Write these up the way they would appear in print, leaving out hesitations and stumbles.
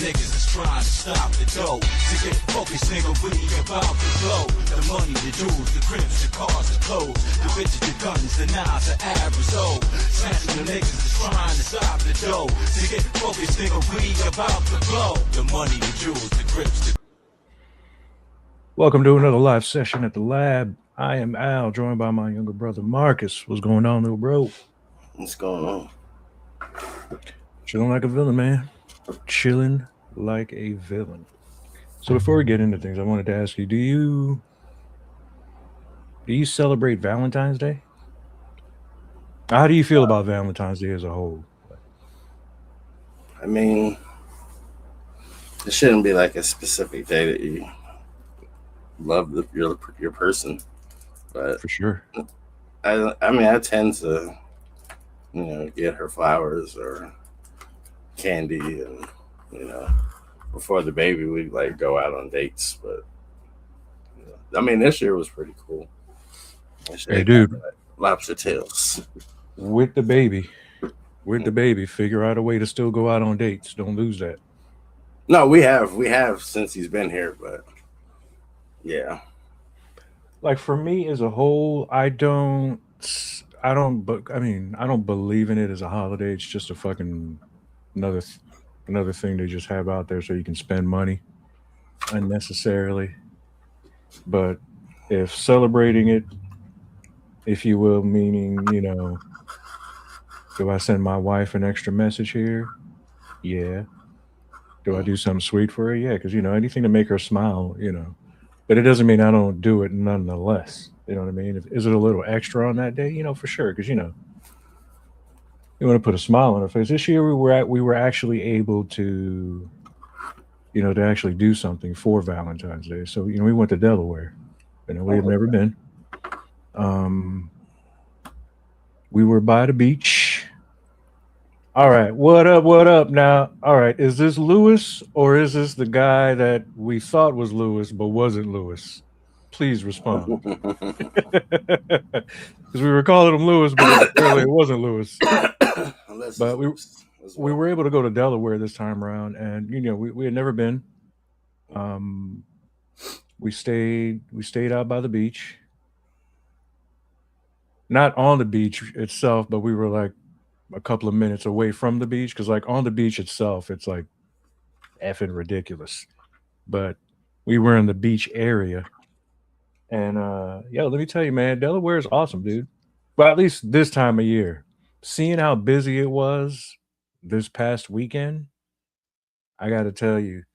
niggas is trying to stop the dough. To get focused, nigga, we about to blow. The money, the jewels, the cribs, the cars, the clothes, the bitches, the guns, the knives, the aerosol. Snatching the niggas is trying to stop the dough. To get focused, nigga, we about to blow. The money, the jewels, the cribs, the... Welcome to another live session at the lab. I am Al, joined by my younger brother Marcus. What's going on, little bro? What's going on? Chilling like a villain, man. Chilling like a villain. So before we get into things, I wanted to ask you, do you celebrate Valentine's Day? How do you feel about Valentine's Day as a whole? I mean, it shouldn't be like a specific day that you love your person, but For sure. I tend to, get her flowers or candy, and before the baby we like go out on dates. But this year was pretty cool. Hey, dude, lobster tails with the baby, figure out a way to still go out on dates. Don't lose that. No, we have since he's been here, but yeah. Like for me as a whole, I don't believe in it as a holiday. It's just a fucking another thing they just have out there so you can spend money unnecessarily. But if celebrating it, if you will, meaning, do I send my wife an extra message here? Yeah. Do I do something sweet for her? Yeah, because anything to make her smile, But it doesn't mean I don't do it nonetheless. You know what I mean? Is it a little extra on that day? For sure, because you want to put a smile on her face. This year we were actually able to, to actually do something for Valentine's Day. So we went to Delaware. We had never been. We were by the beach. All right, what up now? All right, is this Lewis or is this the guy that we thought was Lewis but wasn't Lewis? Please respond. Because we were calling him Lewis, but apparently it wasn't Lewis. But we were able to go to Delaware this time around, and we had never been. We stayed out by the beach. Not on the beach itself, but we were like a couple of minutes away from the beach, because like on the beach itself it's like effing ridiculous, but we were in the beach area, and let me tell you, man, Delaware is awesome, dude. But at least this time of year, seeing how busy it was this past weekend, I gotta tell you,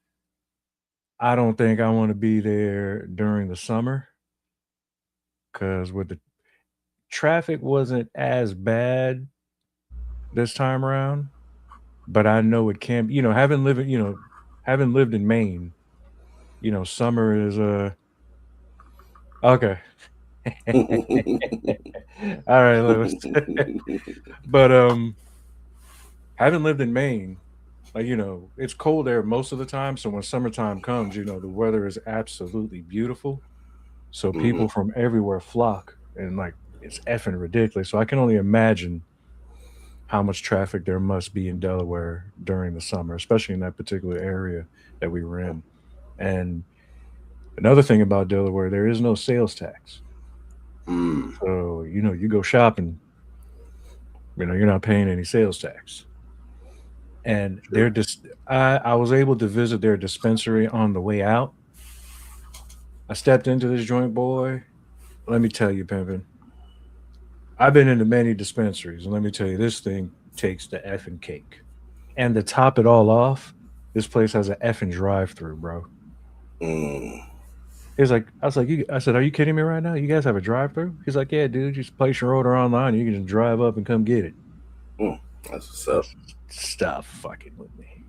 I don't think I want to be there during the summer, because with the traffic wasn't as bad this time around, but I know it can be, having lived in Maine, summer is okay. All right, Lewis. But having lived in Maine, like it's cold there most of the time, so when summertime comes, the weather is absolutely beautiful, so people from everywhere flock, and like it's effing ridiculous. So I can only imagine how much traffic there must be in Delaware during the summer, especially in that particular area that we were in. And another thing about Delaware, there is no sales tax. So, you go shopping, you're not paying any sales tax. And I was able to visit their dispensary on the way out. I stepped into this joint, boy. Let me tell you, pimpin', I've been into many dispensaries, and let me tell you, this thing takes the effing cake. And to top it all off, this place has an effing drive-through, bro. He's like, I said, are you kidding me right now? You guys have a drive-through? He's like, yeah, dude, you just place your order online, and you can just drive up and come get it. That's what's up. Stop fucking with me.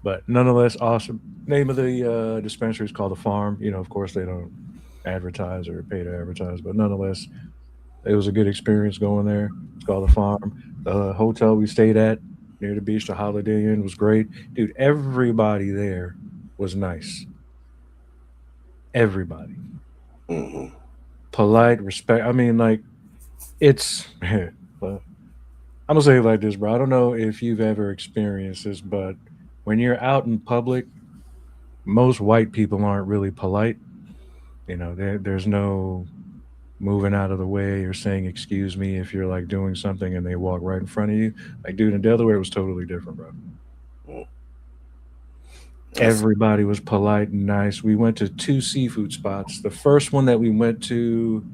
But nonetheless, awesome. Name of the dispensary is called The Farm. Of course, they don't advertise or pay to advertise, but nonetheless, it was a good experience going there. It's called The Farm. The hotel we stayed at near the beach, the Holiday Inn, was great. Dude, everybody there was nice. Everybody. Polite, respect. I mean, like, it's... I'm going to say it like this, bro. I don't know if you've ever experienced this, but when you're out in public, most white people aren't really polite. There's no moving out of the way or saying excuse me if you're like doing something and they walk right in front of you. Like, dude, in Delaware it was totally different, bro. Mm. That's Everybody was polite and nice. We went to two seafood spots. The first one that we went to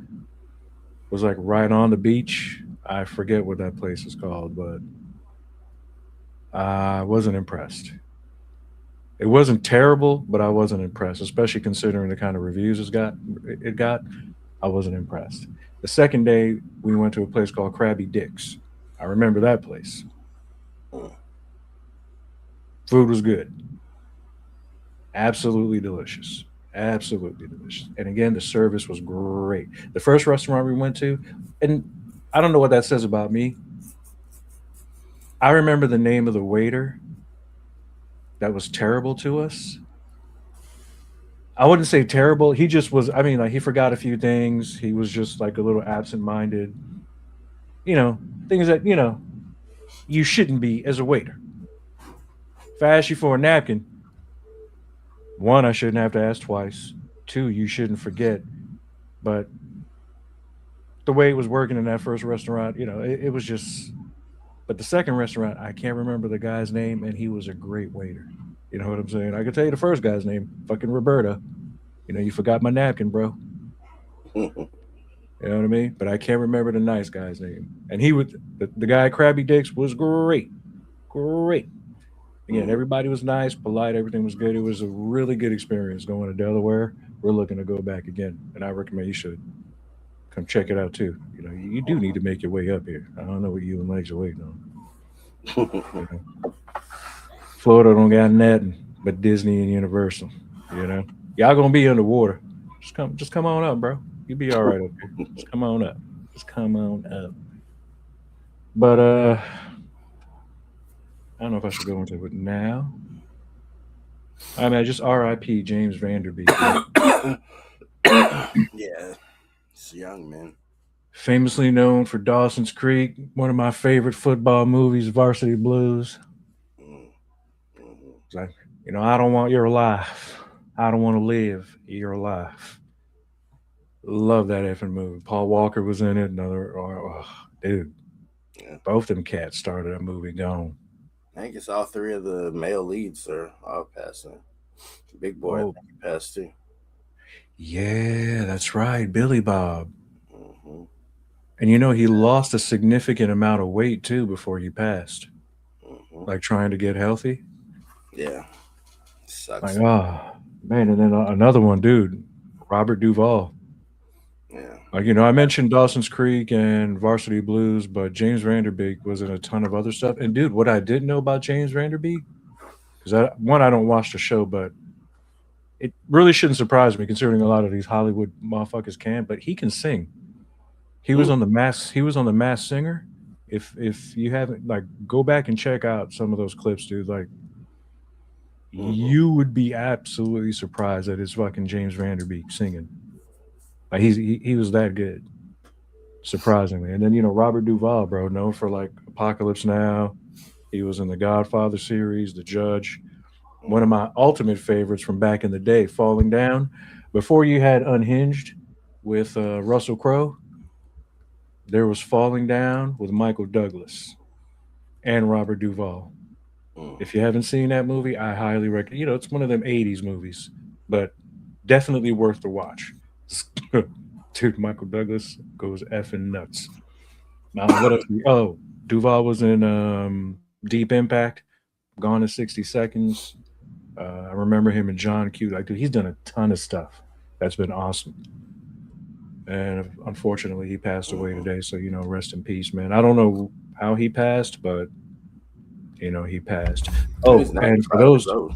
was like right on the beach. I forget what that place is called, but I wasn't impressed. It wasn't terrible, but I wasn't impressed, especially considering the kind of reviews it got. I wasn't impressed. The second day, we went to a place called Krabby Dick's. I remember that place. mm. Food was good, absolutely delicious, absolutely delicious. And again, the service was great. The first restaurant we went to, and I don't know what that says about me. I remember the name of the waiter that was terrible to us. I wouldn't say terrible. He just was. I mean, like he forgot a few things. He was just like a little absent-minded. You know, things that you shouldn't be as a waiter. If I ask you for a napkin, one, I shouldn't have to ask twice. Two, you shouldn't forget. But the way it was working in that first restaurant, it was just. But the second restaurant, I can't remember the guy's name, and he was a great waiter. You know what I'm saying? I could tell you the first guy's name, fucking Roberta. You forgot my napkin, bro. You know what I mean? But I can't remember the nice guy's name. And he would the guy at Krabby Dicks was great. Great. Again, Mm. everybody was nice, polite, everything was good. It was a really good experience going to Delaware. We're looking to go back again. And I recommend you should come check it out too. You do need to make your way up here. I don't know what you and Legs are waiting on. You know. Florida don't got nothing but Disney and Universal. Y'all gonna be underwater. Just come on up, bro. You'll be all right up here. Just come on up. Just come on up. But I don't know if I should go into it now. I mean, I just R.I.P. James Vanderbeek, Yeah, it's young man. famously known for Dawson's Creek, one of my favorite football movies, Varsity Blues. Mm. Mhm. It's like, I don't want your life. I don't want to live your life. Love that effing movie. Paul Walker was in it. Dude, Yeah, both them cats started that movie gone. I think it's all three of the male leads are all passing. Big boy, I Oh, think he passed too. yeah, that's right, Billy Bob. Hmm. And he lost a significant amount of weight too before he passed, Hmm. like trying to get healthy. Yeah, Like, sucks. oh man, and then another one, dude, Robert Duvall. Yeah. Like, I mentioned Dawson's Creek and Varsity Blues, but James Vanderbeek was in a ton of other stuff. And dude, what I didn't know about James Vanderbeek, because I don't watch the show, but it really shouldn't surprise me considering a lot of these Hollywood motherfuckers can, but he can sing. He was Mm. on the Mass. He was on the Mass Singer. If you haven't, like, go back and check out some of those clips, dude. Like, Hmm. you would be absolutely surprised that it's fucking James Vanderbeek singing. Like he was that good, surprisingly. And then Robert Duvall, bro, known for like Apocalypse Now. He was in the Godfather series, The Judge. One of Hmm. my ultimate favorites from back in the day, Falling Down. Before you had Unhinged with Russell Crowe, there was Falling Down with Michael Douglas and Robert Duvall. Mm. If you haven't seen that movie, I highly recommend. It's one of them '80s movies, but definitely worth the watch. Dude, Michael Douglas goes effing nuts. What else? Oh, Duvall was in Deep Impact, Gone in 60 Seconds. I remember him in John Q. Like, dude, he's done a ton of stuff that's been awesome. And unfortunately, he passed away Hmm. today. So, rest in peace, man. I don't know how he passed, but, he passed. He's Oh, and for 95 years those, old.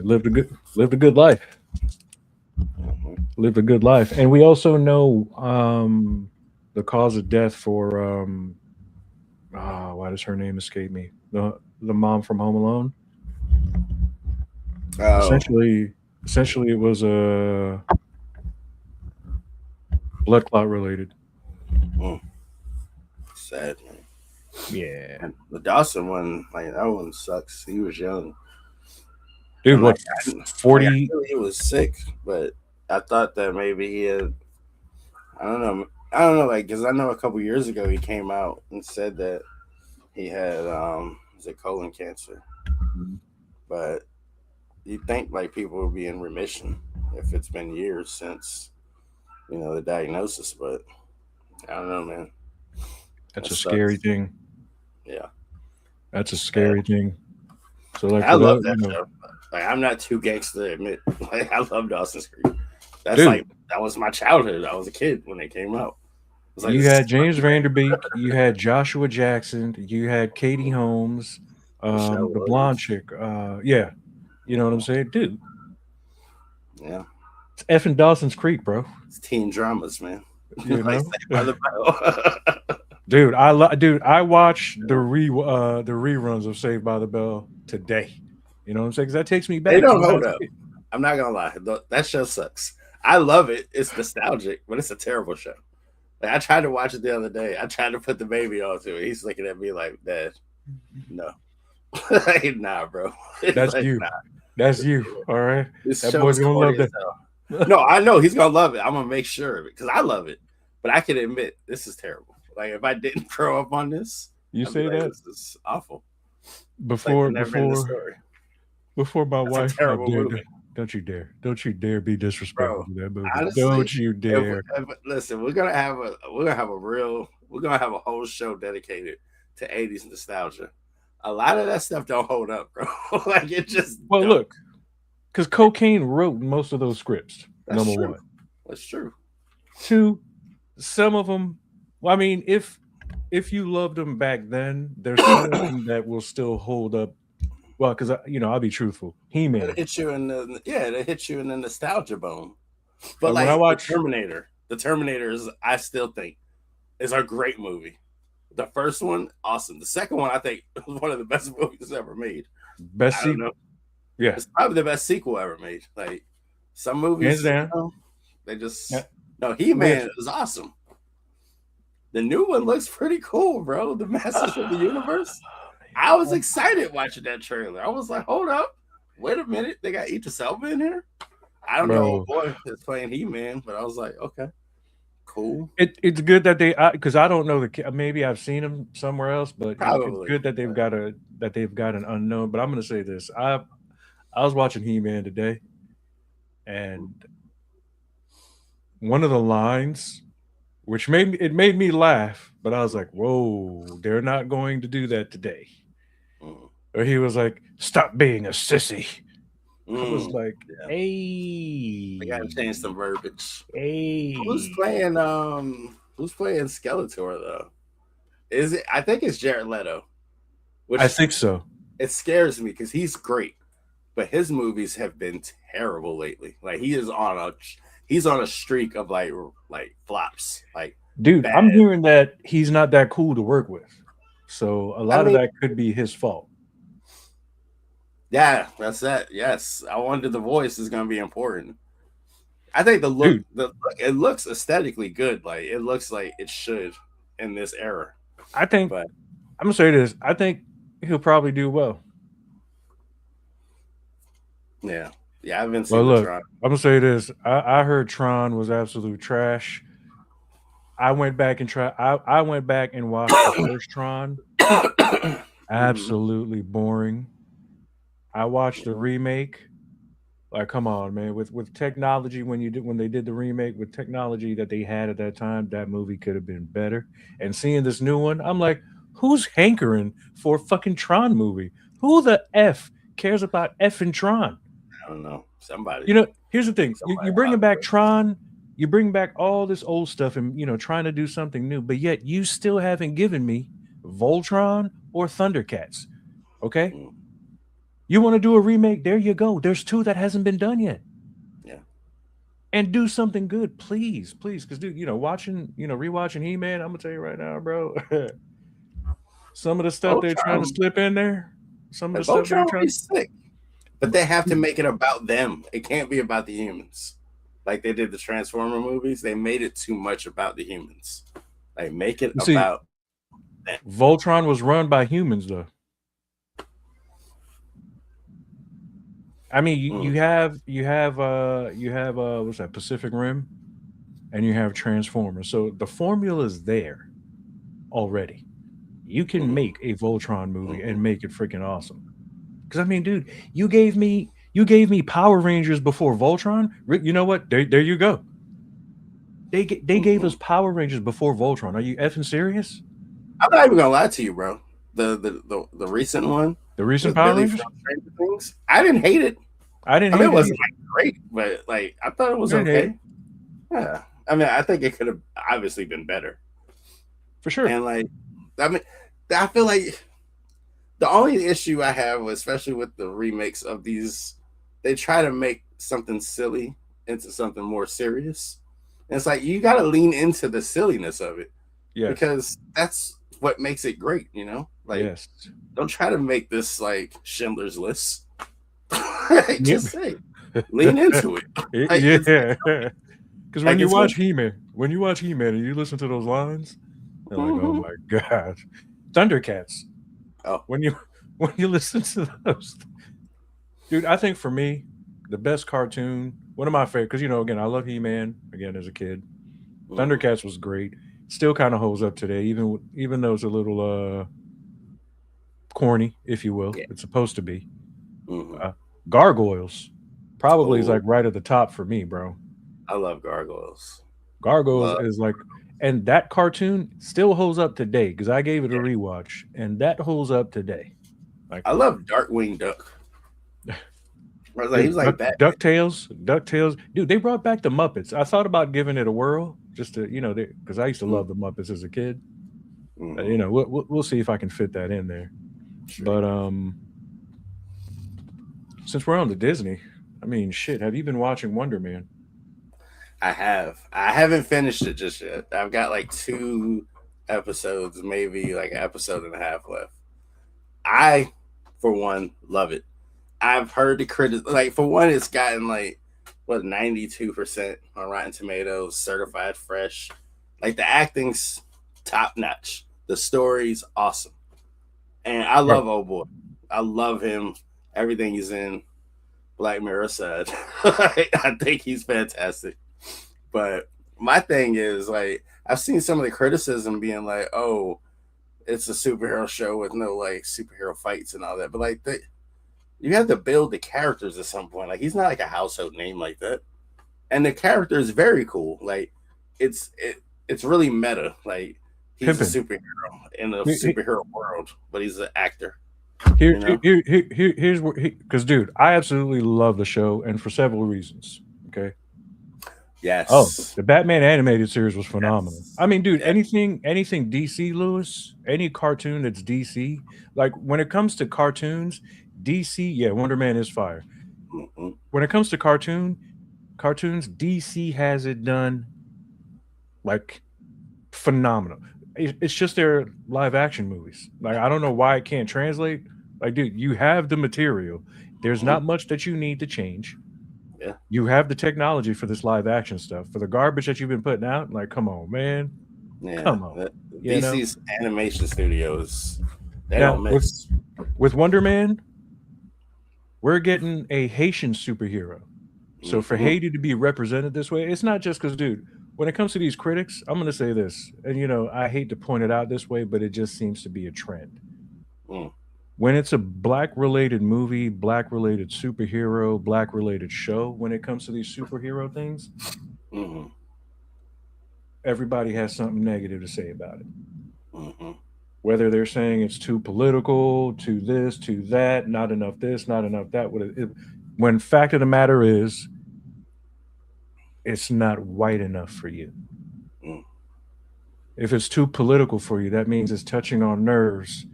lived a good life. Hmm. Lived a good life. And we also know the cause of death for, why does her name escape me? The mom from Home Alone. Oh, Essentially, essentially, it was a blood clot related. mm. Sad man. Yeah, And the Dawson one, like that one sucks. He was young. dude. And What I 40? knew he was sick, but I thought that maybe he had. I don't know. I don't know, like, because I know a couple years ago he came out and said that he had was it colon cancer, but you think like people would be in remission if it's been years since the diagnosis, but I don't know, man. That's That a scary sucks. thing. Yeah, That's a yeah. scary thing. So like I for love those, that show. Like I'm not too gangster to admit. Like I love Dawson's Creek. That's dude, like that was my childhood. I was a kid when they came out. It was like you this had James Vanderbeek, you had Joshua Jackson, you had Katie Holmes, Michelle the blonde Williams. chick. Yeah, you know what I'm saying, dude. Yeah, It's effing Dawson's Creek, bro. it's teen dramas, man. You Like know, Saved by the Bell. dude. Dude. I watch the reruns of Saved by the Bell today. You know what I'm saying? Because that takes me They back to don't when I hold was a up. kid. I'm not gonna lie. That show sucks. I love it. It's nostalgic, but it's a terrible show. Like I tried to watch it the other day. I tried to put the baby onto it. He's looking at me like, "Dad, no, like, nah, bro." That's Like, you. nah. That's you. All right. This That show boy's is gonna love corny as that. hell. No, I know he's gonna love it. I'm gonna make sure of it because I love it. But I can admit this is terrible. Like if I didn't grow up on this, You I'd be say like, that this is awful. It's like before never in the before story. before my That's a wife. How terrible dare! movie, Don't you dare be disrespectful bro. to that movie. Honestly, Don't you dare. listen, we're gonna have a whole show dedicated to 80s nostalgia. A lot of that stuff don't hold up, bro. Like it just Well, don't. look, because cocaine wrote most of those scripts. That's Number true. one. That's true. Two, some of them. Well, I mean, if you loved them back then, there's some of them that will still hold up. Well, because I'll be truthful. It He-Man. hits you in the it hits you in the nostalgia bone. But Like when I like watch, The Terminator is I still think is a great movie. The first one, awesome. The second one, I think, was one of the best movies ever made. best I don't sequel, know. yeah, It's probably the best sequel ever made. Like some hands movies, down. they just Yeah. no. He-Man Which is awesome. The new one looks pretty cool, bro. The Masters of the Universe. I was excited watching that trailer. I was like, hold up, wait a minute, they got Idris Elba in here. I don't know, bro, boy, is playing He-Man, but I was like, okay, cool, it's good that because I don't know maybe I've seen them somewhere else, but it's probably. good that they've got an unknown. But I'm gonna say this: I was watching He-Man today, and one of the lines, which made me laugh, but I was like, "Whoa, they're not going to do that today." Mm. Or he was like, "Stop being a sissy." I was Mm. like, Yeah, "Hey, they gotta change some verbiage. Who's hey." playing? Who's playing Skeletor though? Is it? I think it's Jared Leto, which I think so. it scares me because he's great, but his movies have been terrible lately. Like he's on a streak of like flops. Like Dude, bad. I'm hearing that he's not that cool to work with. So a lot of that could be his fault. Yeah, that's that. Yes, I wonder the voice is going to be important. I think Dude, it looks aesthetically good. Like it looks like it should in this era. I think But I'm gonna say this. I think he'll probably do well. yeah, I haven't Well, seen the look, Tron. I'm gonna say this. I heard Tron was absolute trash. I went back and I went back and watched the first Tron. Mhm. Absolutely boring. I watched the remake. Like, come on, man. With technology, when they did the remake with technology that they had at that time, that movie could have been better. And seeing this new one, I'm like, who's hankering for a fucking Tron movie? Who the f cares about F and Tron? I don't know. Somebody. Here's the thing: you bringing back Tron, you bring back all this old stuff, and trying to do something new, but yet you still haven't given me Voltron or Thundercats. Okay. Mm. You want to do a remake? There you go. There's two that hasn't been done yet. Yeah. And do something good, please. Because dude, rewatching He-Man, I'm gonna tell you right now, bro. Some of the stuff they're trying to slip in there, some of the stuff they're Voltron trying. is sick, but they have to make it about them. It can't be about the humans, like they did the Transformer movies. They made it too much about the humans. Like make it See, about Voltron was run by humans, though. I mean, you have what's that, Pacific Rim, and you have Transformers. So the formula is there already. You can make a Voltron movie and make it freaking awesome. Because I mean, dude, you gave me Power Rangers before Voltron. You know what? There you go. They gave us Power Rangers before Voltron. Are you effing serious? I'm not even gonna lie to you, bro. The recent one The recent with Power Billy Rangers? from Stranger Things, I didn't hate it. I didn't I mean, hate it it wasn't either. like great, but like I thought it was I didn't hate okay. it. Yeah, I mean, I think it could have obviously been better. For sure. And like, I mean, I feel like the only issue I have, especially with the remakes of these, they try to make something silly into something more serious. And it's like you got to lean into the silliness of it Yes. because that's what makes it great, you know? Like, Yes. don't try to make this like Schindler's List. Yep. Just say, lean into it. Like, Yeah. Because when like you it's watch He-Man, and you listen to those lines, you're like, oh my gosh. Thundercats. Oh. When you listen to those, dude, I think for me, the best cartoon, one of my favorite, because again, I love He-Man again as a kid. Thundercats was great. Still kind of holds up today, even though it's a little corny, if you will. Yeah. It's supposed to be. Gargoyles probably is like right at the top for me, bro. I love Gargoyles. Gargoyles is like, and that cartoon still holds up today because I gave it a rewatch, and that holds up today. Like, I love Darkwing Duck. He was like that. DuckTales, dude. They brought back the Muppets. I thought about giving it a whirl, just to because I used to love the Muppets as a kid. We'll see if I can fit that in there. Sure. But since we're on the Disney, I mean, shit. Have you been watching WonderMan? I have. I haven't finished it just yet. I've got like 2 episodes, maybe like an episode and a half left. I, for one, love it. I've heard the critics, like, for one, it's gotten like 92% on Rotten Tomatoes, certified fresh. Like, the acting's top notch. The story's awesome. And I love old boy. I love him. Everything he's in. Black Mirror aside. I think he's fantastic. But my thing is, like, I've seen some of the criticism being like, oh, it's a superhero show with no, like, superhero fights and all that. But, like, you have to build the characters at some point. Like, he's not like a household name like that. And the character is very cool. Like, it's really meta. Like, he's a superhero in a superhero world, but he's an actor. Here's what, because dude, I absolutely love the show, and for several reasons. Okay. Yes. Oh, the Batman animated series was phenomenal. Yes. I mean, dude, anything DC, Lewis, any cartoon that's DC, like when it comes to cartoons, DC, WonderMan is fire. When it comes to cartoons, DC has it done like phenomenal. It's just their live action movies. Like, I don't know why it can't translate. Like, dude, you have the material. There's not much that you need to change. Yeah. You have the technology for this live action stuff. For the garbage that you've been putting out, like, come on, man. Yeah. Come on. DC's animation studios, they now, don't miss. With WonderMan, we're getting a Haitian superhero. So for Haiti to be represented this way, it's not just because, dude, when it comes to these critics, I'm going to say this, and I hate to point it out this way, but it just seems to be a trend. When it's a black-related movie, black-related superhero, black-related show, when it comes to these superhero things, everybody has something negative to say about it. Whether they're saying it's too political, too this, too that, not enough this, not enough that. When fact of the matter is, it's not white enough for you. If it's too political for you, that means it's touching on nerves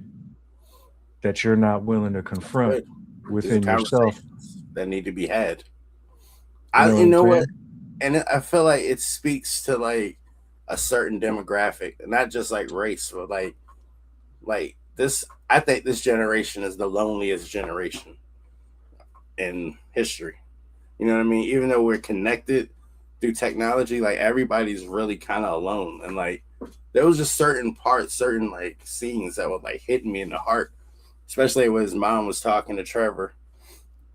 that you're not willing to confront within yourself. That need to be had. You know what? And I feel like it speaks to like a certain demographic, not just like race, but like this. I think this generation is the loneliest generation in history. You know what I mean? Even though we're connected through technology, like everybody's really kind of alone, and like there was just certain parts, certain like scenes that were like hitting me in the heart, especially when his mom was talking to Trevor,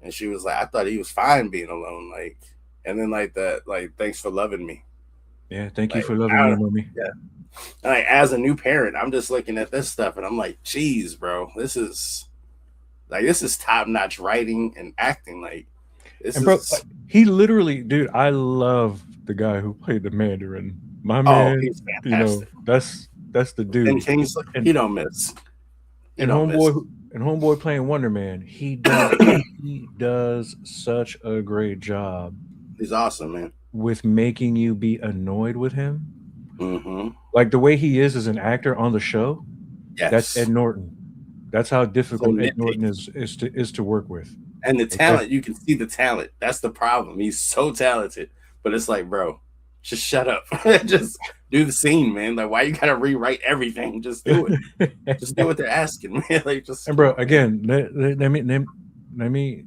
and she was like, "I thought he was fine being alone," like, and then like that, like, "Thanks for loving me." Yeah, thank you Like, for loving me, mommy. yeah. And, like, as a new parent, I'm just looking at this stuff, and I'm like, "Geez, bro, this is top notch writing and acting." Like, this And bro, is he literally, dude, I love the guy who played the Mandarin. My oh, man, he's you know, fantastic. that's the dude. And Kingsley, And he don't miss. He and don't miss. homeboy playing WonderMan, he does such a great job He's awesome, man. with making you be annoyed with him. Mm-hmm. Like the way he is as an actor on the show, Yes. that's Ed Norton. That's how difficult So Ed Norton is to work with. And the talent, you can see the talent. That's the problem. He's so talented, but it's like, bro, just shut up. Just do the scene, man. Like, why you gotta rewrite everything? Just do it. Just do what they're asking, man. Like, just and bro, again, let me,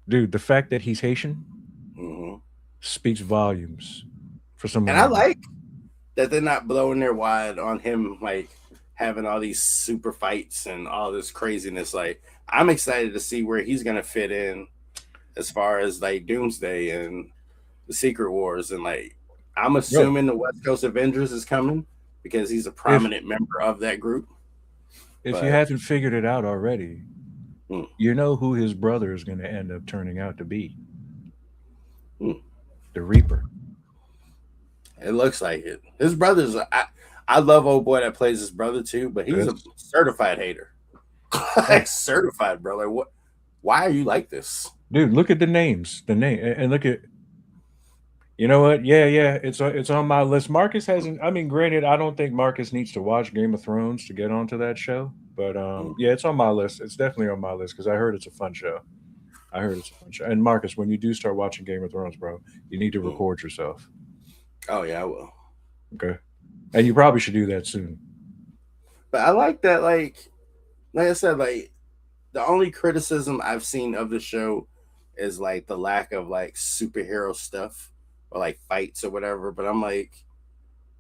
dude. The fact that he's Haitian speaks volumes for someone. And I like that they're not blowing their wad on him, like having all these super fights and all this craziness. Like, I'm excited to see where he's gonna fit in as far as like Doomsday and the Secret Wars, and like I'm assuming the West Coast Avengers is coming because he's a prominent member of that group. If you haven't figured it out already, you know who his brother is going to end up turning out to be. The Reaper. It looks like it. His brother's I love old boy that plays his brother too, but he's a certified hater. Like, certified, bro. Like, what? Why are you like this, dude? Look at the names, and look at. You know what? Yeah, it's on my list. Marcus hasn't. I mean, granted, I don't think Marcus needs to watch Game of Thrones to get onto that show, but yeah, it's on my list. It's definitely on my list because I heard it's a fun show. And Marcus, when you do start watching Game of Thrones, bro, you need to record yourself. Oh yeah, I will. Okay, and you probably should do that soon. But I like that. Like I said, like the only criticism I've seen of the show is like the lack of like superhero stuff or like fights or whatever. But I'm like,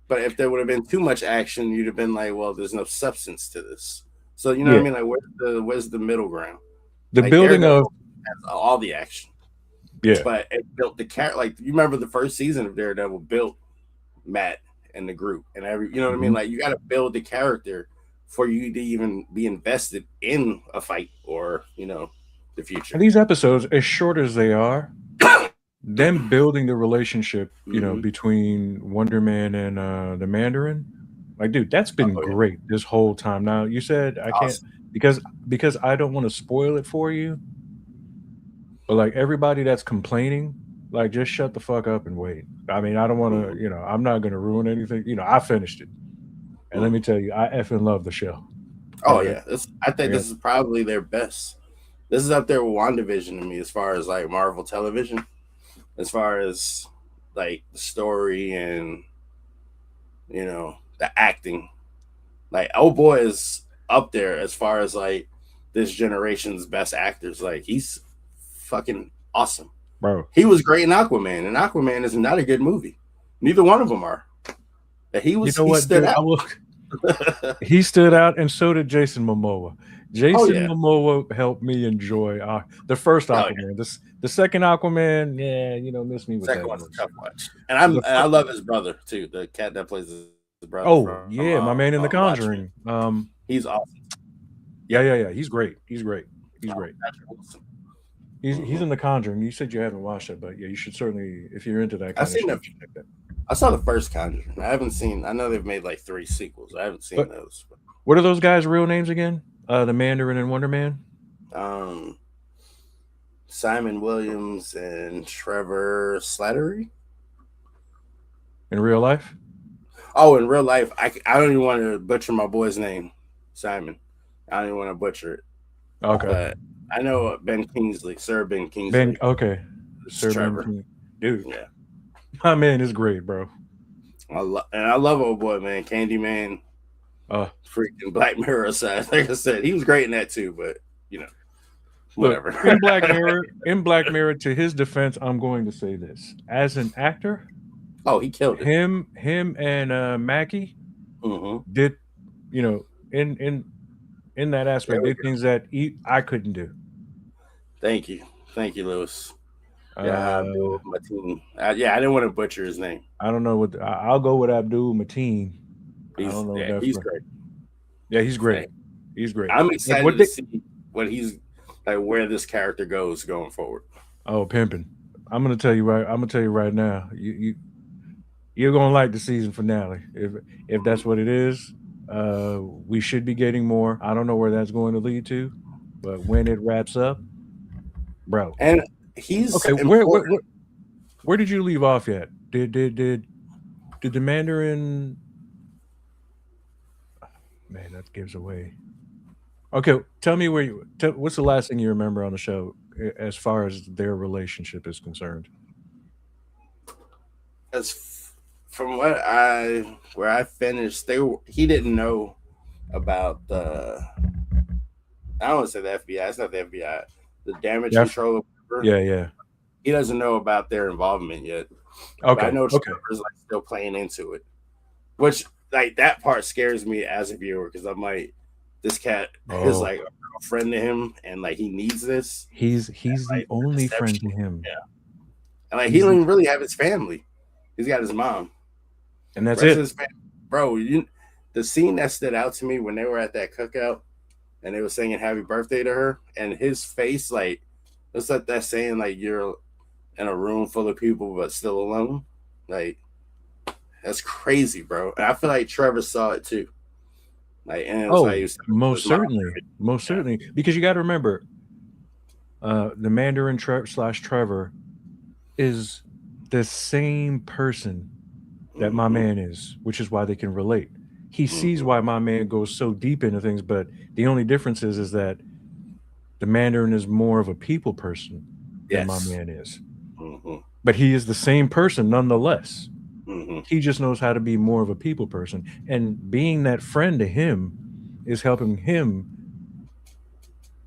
but if there would have been too much action, you'd have been like, well, there's no substance to this. So you know what I mean? Like, where's the middle ground? The like, building of all the action. Yeah, but it built the character. Like, you remember the first season of Daredevil built Matt and the group and you know what I mean? Like, you got to build the character for you to even be invested in a fight or, you know, the future. And these episodes, as short as they are, them building the relationship, you know, between WonderMan and the Mandarin, like, dude, that's been great this whole time. Now, you said I can't because I don't want to spoil it for you, but like everybody that's complaining, like, just shut the fuck up and wait. I mean, I don't want to, you know, I'm not going to ruin anything. You know, I finished it, and let me tell you, I effing love the show. Oh yeah, I think this is probably their best. This is up there with WandaVision to me as far as like Marvel television, as far as like the story and, you know, the acting. Like, oh boy is up there as far as like this generation's best actors. Like, he's fucking awesome, bro. He was great in Aquaman, and Aquaman is not a good movie. Neither one of them are. But he was. You know what, stood out. He stood out, and so did Jason Momoa. Momoa helped me enjoy the first Aquaman. The second Aquaman, you know, missed me with second that. One's a tough watch. And I love his brother too. The cat that plays his brother. Oh my man in The Conjuring. He's awesome. Yeah. He's great. He's great. Awesome. He's in The Conjuring. You said you haven't watched it, but yeah, you should certainly, if you're into that kind of stuff. I saw the first Conjuring. I haven't seen. I know they've made like 3 sequels. I haven't seen those. But. What are those guys' real names again? The Mandarin and WonderMan. Simon Williams and Trevor Slattery. In real life? Oh, in real life, I don't even want to butcher my boy's name, Simon. I don't even want to butcher it. Okay. But I know Ben Kingsley, Sir Ben Kingsley. Okay. Sir Trevor. Ben dude. Yeah. My man is great, bro. I love old boy, man. Candyman. Freaking Black Mirror aside. Like I said, he was great in that too, but you know, whatever. Look, in Black Mirror, to his defense, I'm going to say this. As an actor, Oh, he killed it. Him and Mackie Mm-hmm. did, you know, in that There aspect, we did go. things that I couldn't do. Thank you, Lewis. Yeah, Uh, Abdul Mateen. Yeah, I didn't want to butcher his name. I don't know what I'll go with Abdul Mateen. I He's don't know what yeah, that's he's for. great. Yeah, he's great. Hey, He's great. I'm But excited what to they see what he's like, where this character goes going forward. oh pimping. I'm gonna tell you right now. You're gonna like the season finale if that's what it is. We should be getting more. I don't know where that's going to lead to, but when it wraps up, bro. And he's Okay, important. where did you leave off yet? Did the Mandarin? Man, that gives away. Okay, tell me what's the last thing you remember on the show as far as their relationship is concerned? From where I finished, he didn't know about the, I don't want to say the FBI. It's not the FBI. The damage Yeah, control or whatever. yeah, yeah. He doesn't know about their involvement yet. But I Okay, know okay. Trevor's like still playing into it, which like that part scares me as a viewer because I'm like, this cat is Oh, like a friend to him, and like he needs this. he's the Like the only friend deception, to him. yeah. And like he He's don't the, even really have his family. He's got his mom. and that's Rest of it. his family, bro. The scene that stood out to me when they were at that cookout and they were singing "Happy Birthday" to her, and his face, like it's like that saying, like you're in a room full of people but still alone. Like that's crazy, bro. And I feel like Trevor saw it too. Like, and it was like he Oh, was talking to his mom. most Yeah. certainly, because you got to remember, the Mandarin slash Trevor is the same person that my Mm-hmm. man is, which is why they can relate. He sees Mm-hmm. why my man goes so deep into things, but the only difference is that the Mandarin is more of a people person than my Yes. man is. Mm-hmm. But he is the same person nonetheless. Mm-hmm. He just knows how to be more of a people person. And being that friend to him is helping him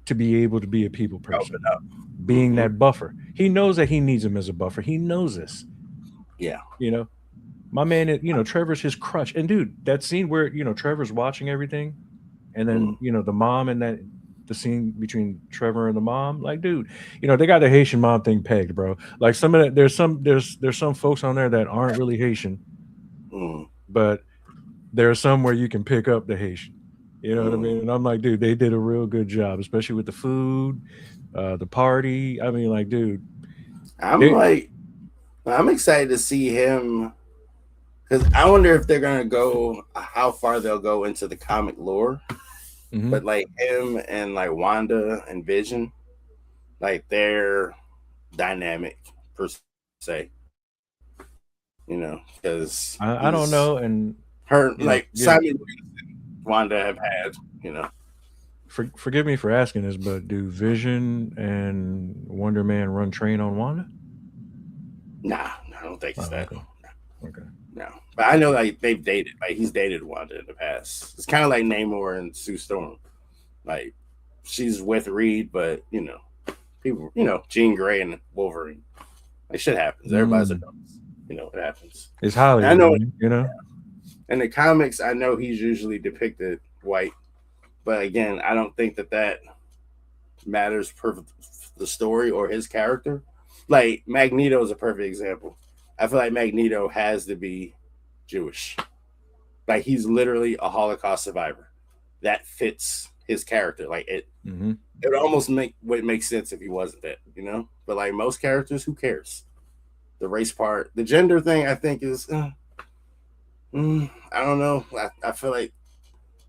to be able to be a people Help it person, out. being Mm-hmm. that buffer. He knows that he needs him as a buffer. He knows this, Yeah. you know. My man, Trevor's his crutch. And dude, that scene where, Trevor's watching everything and Mm. then, the mom and the scene between Trevor and the mom, like, dude, they got the Haitian mom thing pegged, bro. Like some of that, there's some folks on there that aren't really Haitian, Mm. but there are some where you can pick up the Haitian. You know what I Mm. mean? And I'm like, dude, they did a real good job, especially with the food, the party. I mean, like, dude, I'm they like, I'm excited to see him because I wonder if they're gonna go how far they'll go into the comic lore. mhm. But like him and like Wanda and Vision, like they're dynamic per se, because I don't he's know, and her like give Simon and Wanda have had. forgive me for asking this, but do Vision and Wonder Man run train on Wanda? Nah, I don't think it's Oh, that. okay, okay. No, but I know like they've dated. Like he's dated Wanda in the past. It's kind of like Namor and Sue Storm. Like she's with Reed, but people, Jean Grey and Wolverine. Like shit happens. Everybody's Mm. adults. It happens. It's And I Hollywood, know man. You know. in the comics, I know he's usually depicted white, but again, I don't think that matters for the story or his character. Like Magneto is a perfect example. I feel like Magneto has to be Jewish. Like he's literally a Holocaust survivor. That fits his character. Like Hmm. it would almost would make sense if he wasn't that. But like most characters, who cares? The race part, the gender thing, I think is, I don't know. I feel like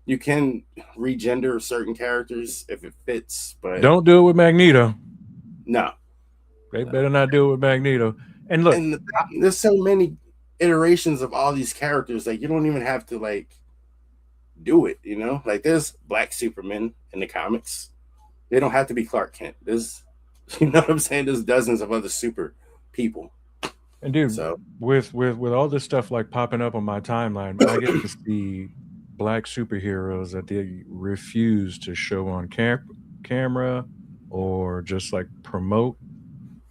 you can regender certain characters if it fits, but Don't do it with Magneto. no, They no. better not do it with Magneto. And look, And there's so many iterations of all these characters. Like you don't even have to like do it. Like there's Black Superman in the comics. They don't have to be Clark Kent. There's, you know what I'm saying? There's dozens of other super people. and dude, So with all this stuff like popping up on my timeline, I get to see black superheroes that they refuse to show on camera or just like promote.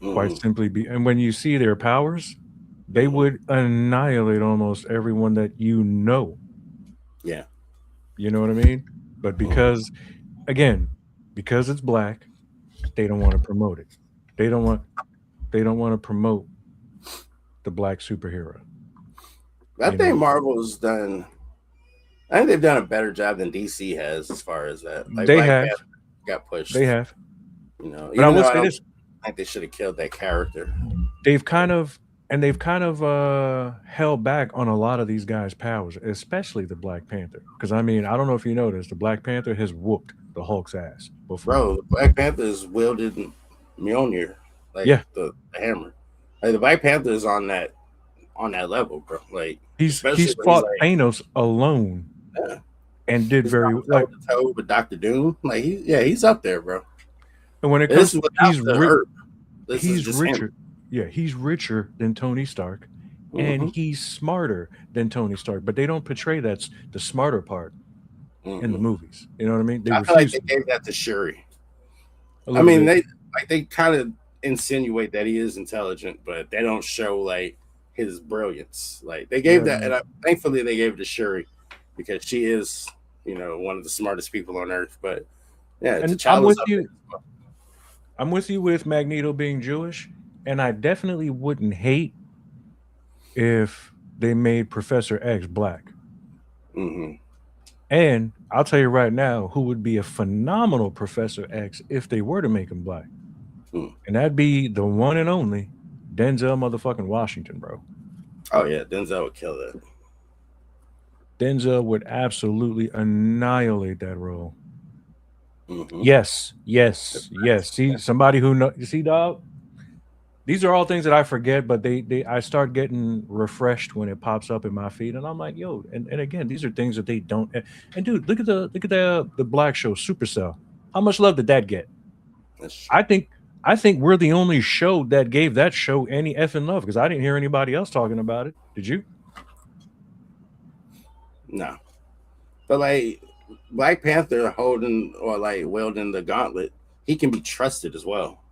Quite mhm. simply, and when you see their powers, they would annihilate almost everyone that you know. Yeah. You know what I mean? But because, again, because it's black, they don't want to promote it. They don't want. They don't want to promote the black superhero. I You know, think Marvel's done. I think they've done a better job than DC has as far as that. Like they Black have. Panther got They pushed. have. But I Even will though I say don't this: think they should have killed that character. they've kind of they've kind of held back on a lot of these guys' powers, especially the Black Panther. Because I mean, I don't know if you noticed, the Black Panther has whooped the Hulk's ass before. Bro, the Black Panther is wielded Mjolnir, like Yeah, the hammer. Like the Black Panther is on that level, bro. Like especially he's when he's fought like, Thanos alone yeah, and did he's very going toe like. to toe with Doctor Doom. Like he's up there, bro. And when it And this comes is to without the herb. This is he's just him. richer. Yeah, he's richer than Tony Stark, and Hmm. he's smarter than Tony Stark. But they don't portray that's the smarter part in the Hmm. movies. You know what I mean? They I feel like refuse they to. gave that to Shuri. A I little mean, bit. they kind of insinuate that he is intelligent, but they don't show like his brilliance. Like they gave Yeah, that, man. and thankfully they gave it to Shuri because she is, one of the smartest people on earth. But yeah, And I'm T'Challa's with up there. you. I'm with you with Magneto being Jewish, and I definitely wouldn't hate if they made Professor X black. Hmm. And I'll tell you right now, who would be a phenomenal Professor X if they were to make him black, and that'd be the one and only Denzel motherfucking Washington, bro. Oh yeah, Denzel would kill that. Denzel would absolutely annihilate that role. Hmm. Yes, yes, yes. See, somebody who know. You see, dog. These are all things that I forget, but they I start getting refreshed when it pops up in my feed, and I'm like, yo. And again, these are things that they don't. And dude, look at the black show, Supercell. How much love did that get? That's true. I think we're the only show that gave that show any effing love because I didn't hear anybody else talking about it. Did you? No, but like Black Panther holding or like wielding the gauntlet, he can be trusted as well.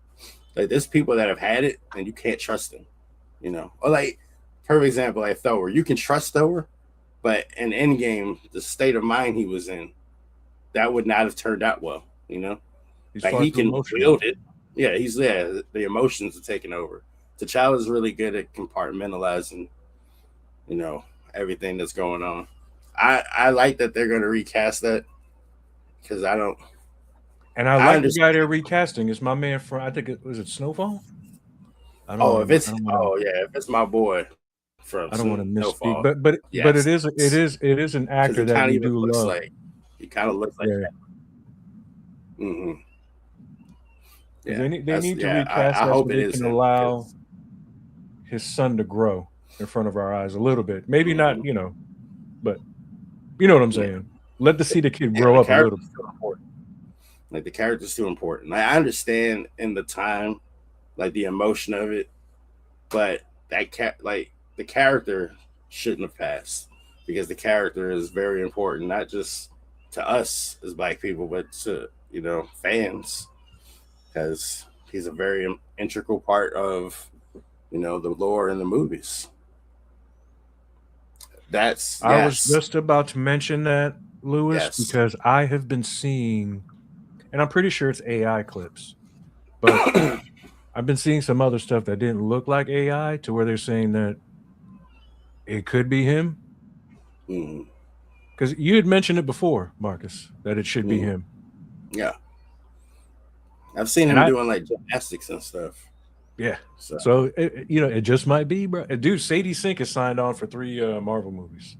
Like there's people that have had it and you can't trust them, Or like perfect example, like Thor, you can trust Thor, but in Endgame, the state of mind he was in, that would not have turned out well. He's Like far he too can emotional. wield it. Yeah, he's there. The emotions are taking over. T'Challa's really good at compartmentalizing, you know, everything that's going on. I like that they're going to recast that because And I I like the guy understand. they're recasting. It's my man from I think it was it Snowfall. I don't Oh, want if to. it's oh yeah, if it's my boy from I don't want to misspeak, Snowfall, but yes, it is an because actor that we do love. he kind of looks like Yeah, that. Hmm. because Yeah, they need to recast I that so hope it they can is him allow because his son to grow in front of our eyes a little bit. Maybe not, hmm but you know what I'm yeah, saying. Let the see the kid yeah, grow the up a little. character's too important. Like the character's too important. Like, I understand in the time, like the emotion of it, but like the character shouldn't have passed because the character is very important, not just to us as black people, but to fans because he's a very integral part of the lore in the movies. That's I was yes, just about to mention that, Lewis, yes. because I have been seeing, and I'm pretty sure it's AI clips, but I've been seeing some other stuff that didn't look like AI to where they're saying that it could be him. Mm, Because you had mentioned it before, Marcus, that it should be mm, him. yeah, I've seen And him I, doing like gymnastics and stuff. yeah. So So, it just might be, bro. Dude, Sadie Sink is signed on for 3 Marvel movies.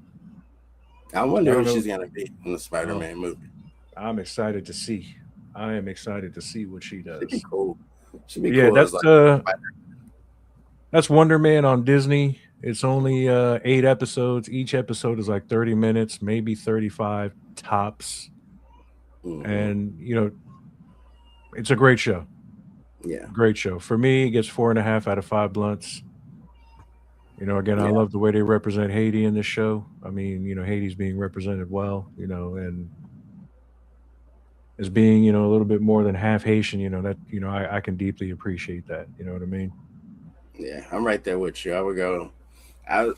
I I wonder don't who know. she's gonna be in the Oh, Spider-Man movie. I'm excited to see. I am excited to see what she Should be does. cool. Should be But yeah, cool as like that's Wonder Man on Disney. It's only 8 episodes. Each episode is like 30 minutes, maybe 35 tops. hmm And it's a great show. yeah, Great show. For me, it gets 4.5 out of 5 blunts. Again, I yeah, love the way they represent Haiti in this show. I mean, Haiti's being represented well, and as being, a little bit more than half Haitian, that, I can deeply appreciate that. You know what I mean? yeah. I'm right there with you. I would go. I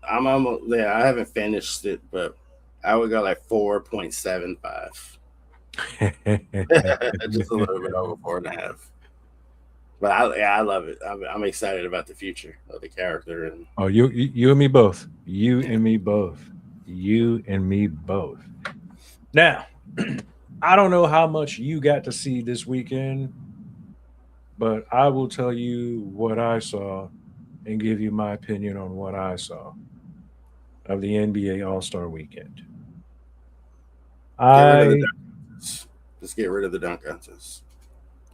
I'm almost there. I haven't finished it, but I would go like 4.75. Just a little bit over 4.5. But I love it. I'm excited about the future of the character, and Oh, you and me both. You yeah, and me both. You and me both. Now, I don't know how much you got to see this weekend, but I will tell you what I saw and give you my opinion on what I saw of the NBA All Star Weekend. get rid of the I dunk contest. Just get rid of the dunk contest.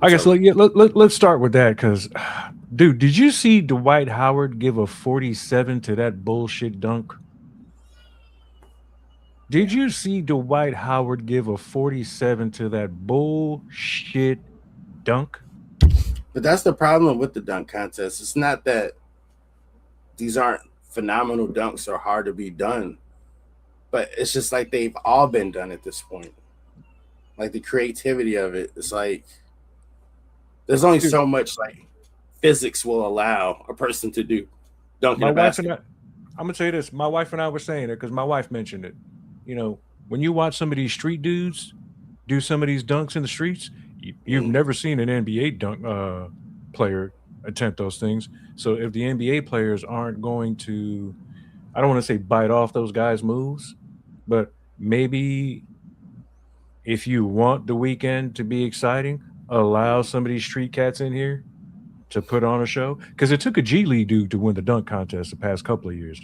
I It's guess over. yeah, let's start with that because, dude, did you see Dwight Howard give a 47 to that bullshit dunk? Did Yeah, you see Dwight Howard give a 47 to that bullshit dunk? but that's the problem with the dunk contest. It's not that these aren't phenomenal dunks or hard to be done, but it's just like they've all been done at this point. Like the creativity of it, it's like there's only Dude, so much like physics will allow a person to do dunking my a wife and basketball. I'm gonna tell you this. My wife and I were saying it because my wife mentioned it. You know, when you watch some of these street dudes do some of these dunks in the streets, you've Mm, never seen an NBA dunk player attempt those things. So if the NBA players aren't going to, I don't want to say bite off those guys' moves, but maybe if you want the weekend to be exciting, allow mm, some of these street cats in here to put on a show. Because it took a G League dude to win the dunk contest the past couple of years.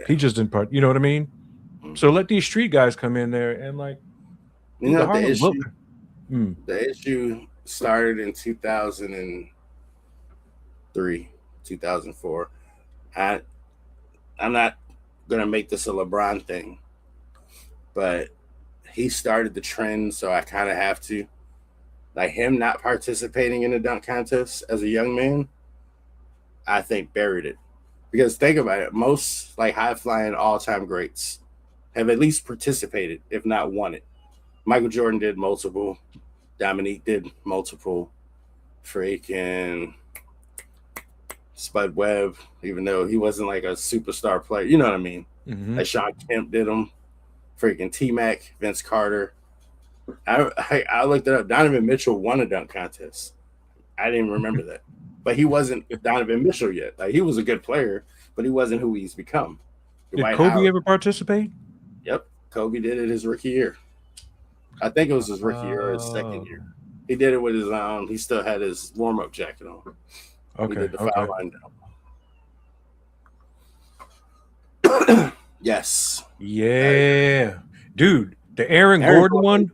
He yeah. just didn't part. You know what I mean? So Hmm. let these street guys come in there and like, You dude, know the what the Harlem Globe. issue? Mm, The issue started in 2003, 2004. I I'm not gonna make this a LeBron thing, but he started the trend, so I kind of have to. Like him not participating in the dunk contest as a young man, I think buried it. Because think about it, most like high flying all time greats have at least participated, if not won it. Michael Jordan did multiple. Dominique did multiple. Freaking Spud Webb, even though he wasn't like a superstar player, you know what I mean? hmm Like Sean Kemp did them. Freaking T Mac, Vince Carter. I looked it up. Donovan Mitchell won a dunk contest. I didn't remember that, but he wasn't Donovan Mitchell yet. Like he was a good player, but he wasn't who he's become. Did Dwight Kobe Howard. ever participate? Yep, Kobe did it his rookie year. I think it was his rookie year or his second Oh, year. He did it with his He still had his warm up jacket on when he okay, did the okay. foul line down. Yes, I agree. Yeah, dude, the Aaron Aaron Gordon Gordon, one,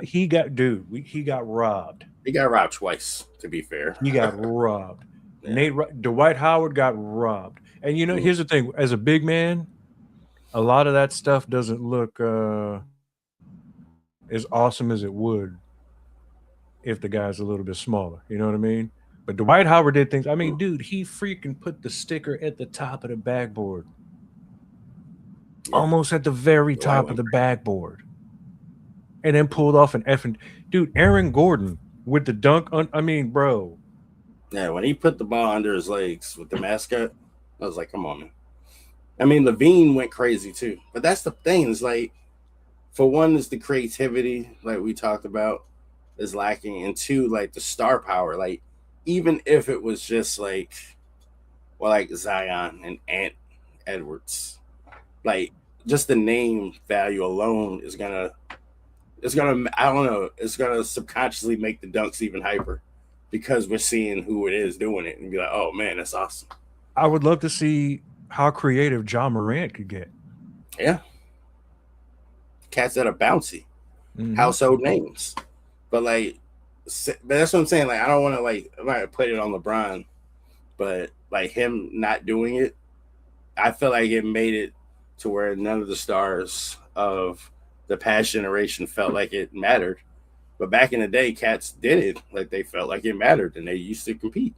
he got dude, he got robbed. he got robbed twice. To be fair, He got robbed. yeah. Dwight Howard got robbed. And you know, Mm. here's the thing: as a big man, a lot of that stuff doesn't look as awesome as it would if the guy's a little bit smaller. You know what I mean? But Dwight Howard did things. I mean, dude, he freaking put the sticker at the top of the backboard, Yeah, almost at the very the white top of one. the backboard, and then pulled off an effing dude. Aaron Gordon with the dunk. I mean, bro, Yeah, when he put the ball under his legs with the mascot, I was like, come on, man. I mean, Levine went crazy too. But that's the thing. It's like, for one, is the creativity, like we talked about, is lacking. And two, like the star power. Like, even if it was just like, well, like Zion and Ant Edwards, like, just the name value alone I don't know, it's gonna subconsciously make the dunks even hyper because we're seeing who it is doing it and be like, oh man, that's awesome. I would love to see how creative John Morant could get. Yeah, cats that are bouncy, Hmm household names, but like, but that's what I'm saying. Like, I don't want to like, I'm not gonna put it on LeBron, but like him not doing it, I feel like it made it to where none of the stars of the past generation felt like it mattered. But back in the day, cats did it like they felt like it mattered and they used to compete.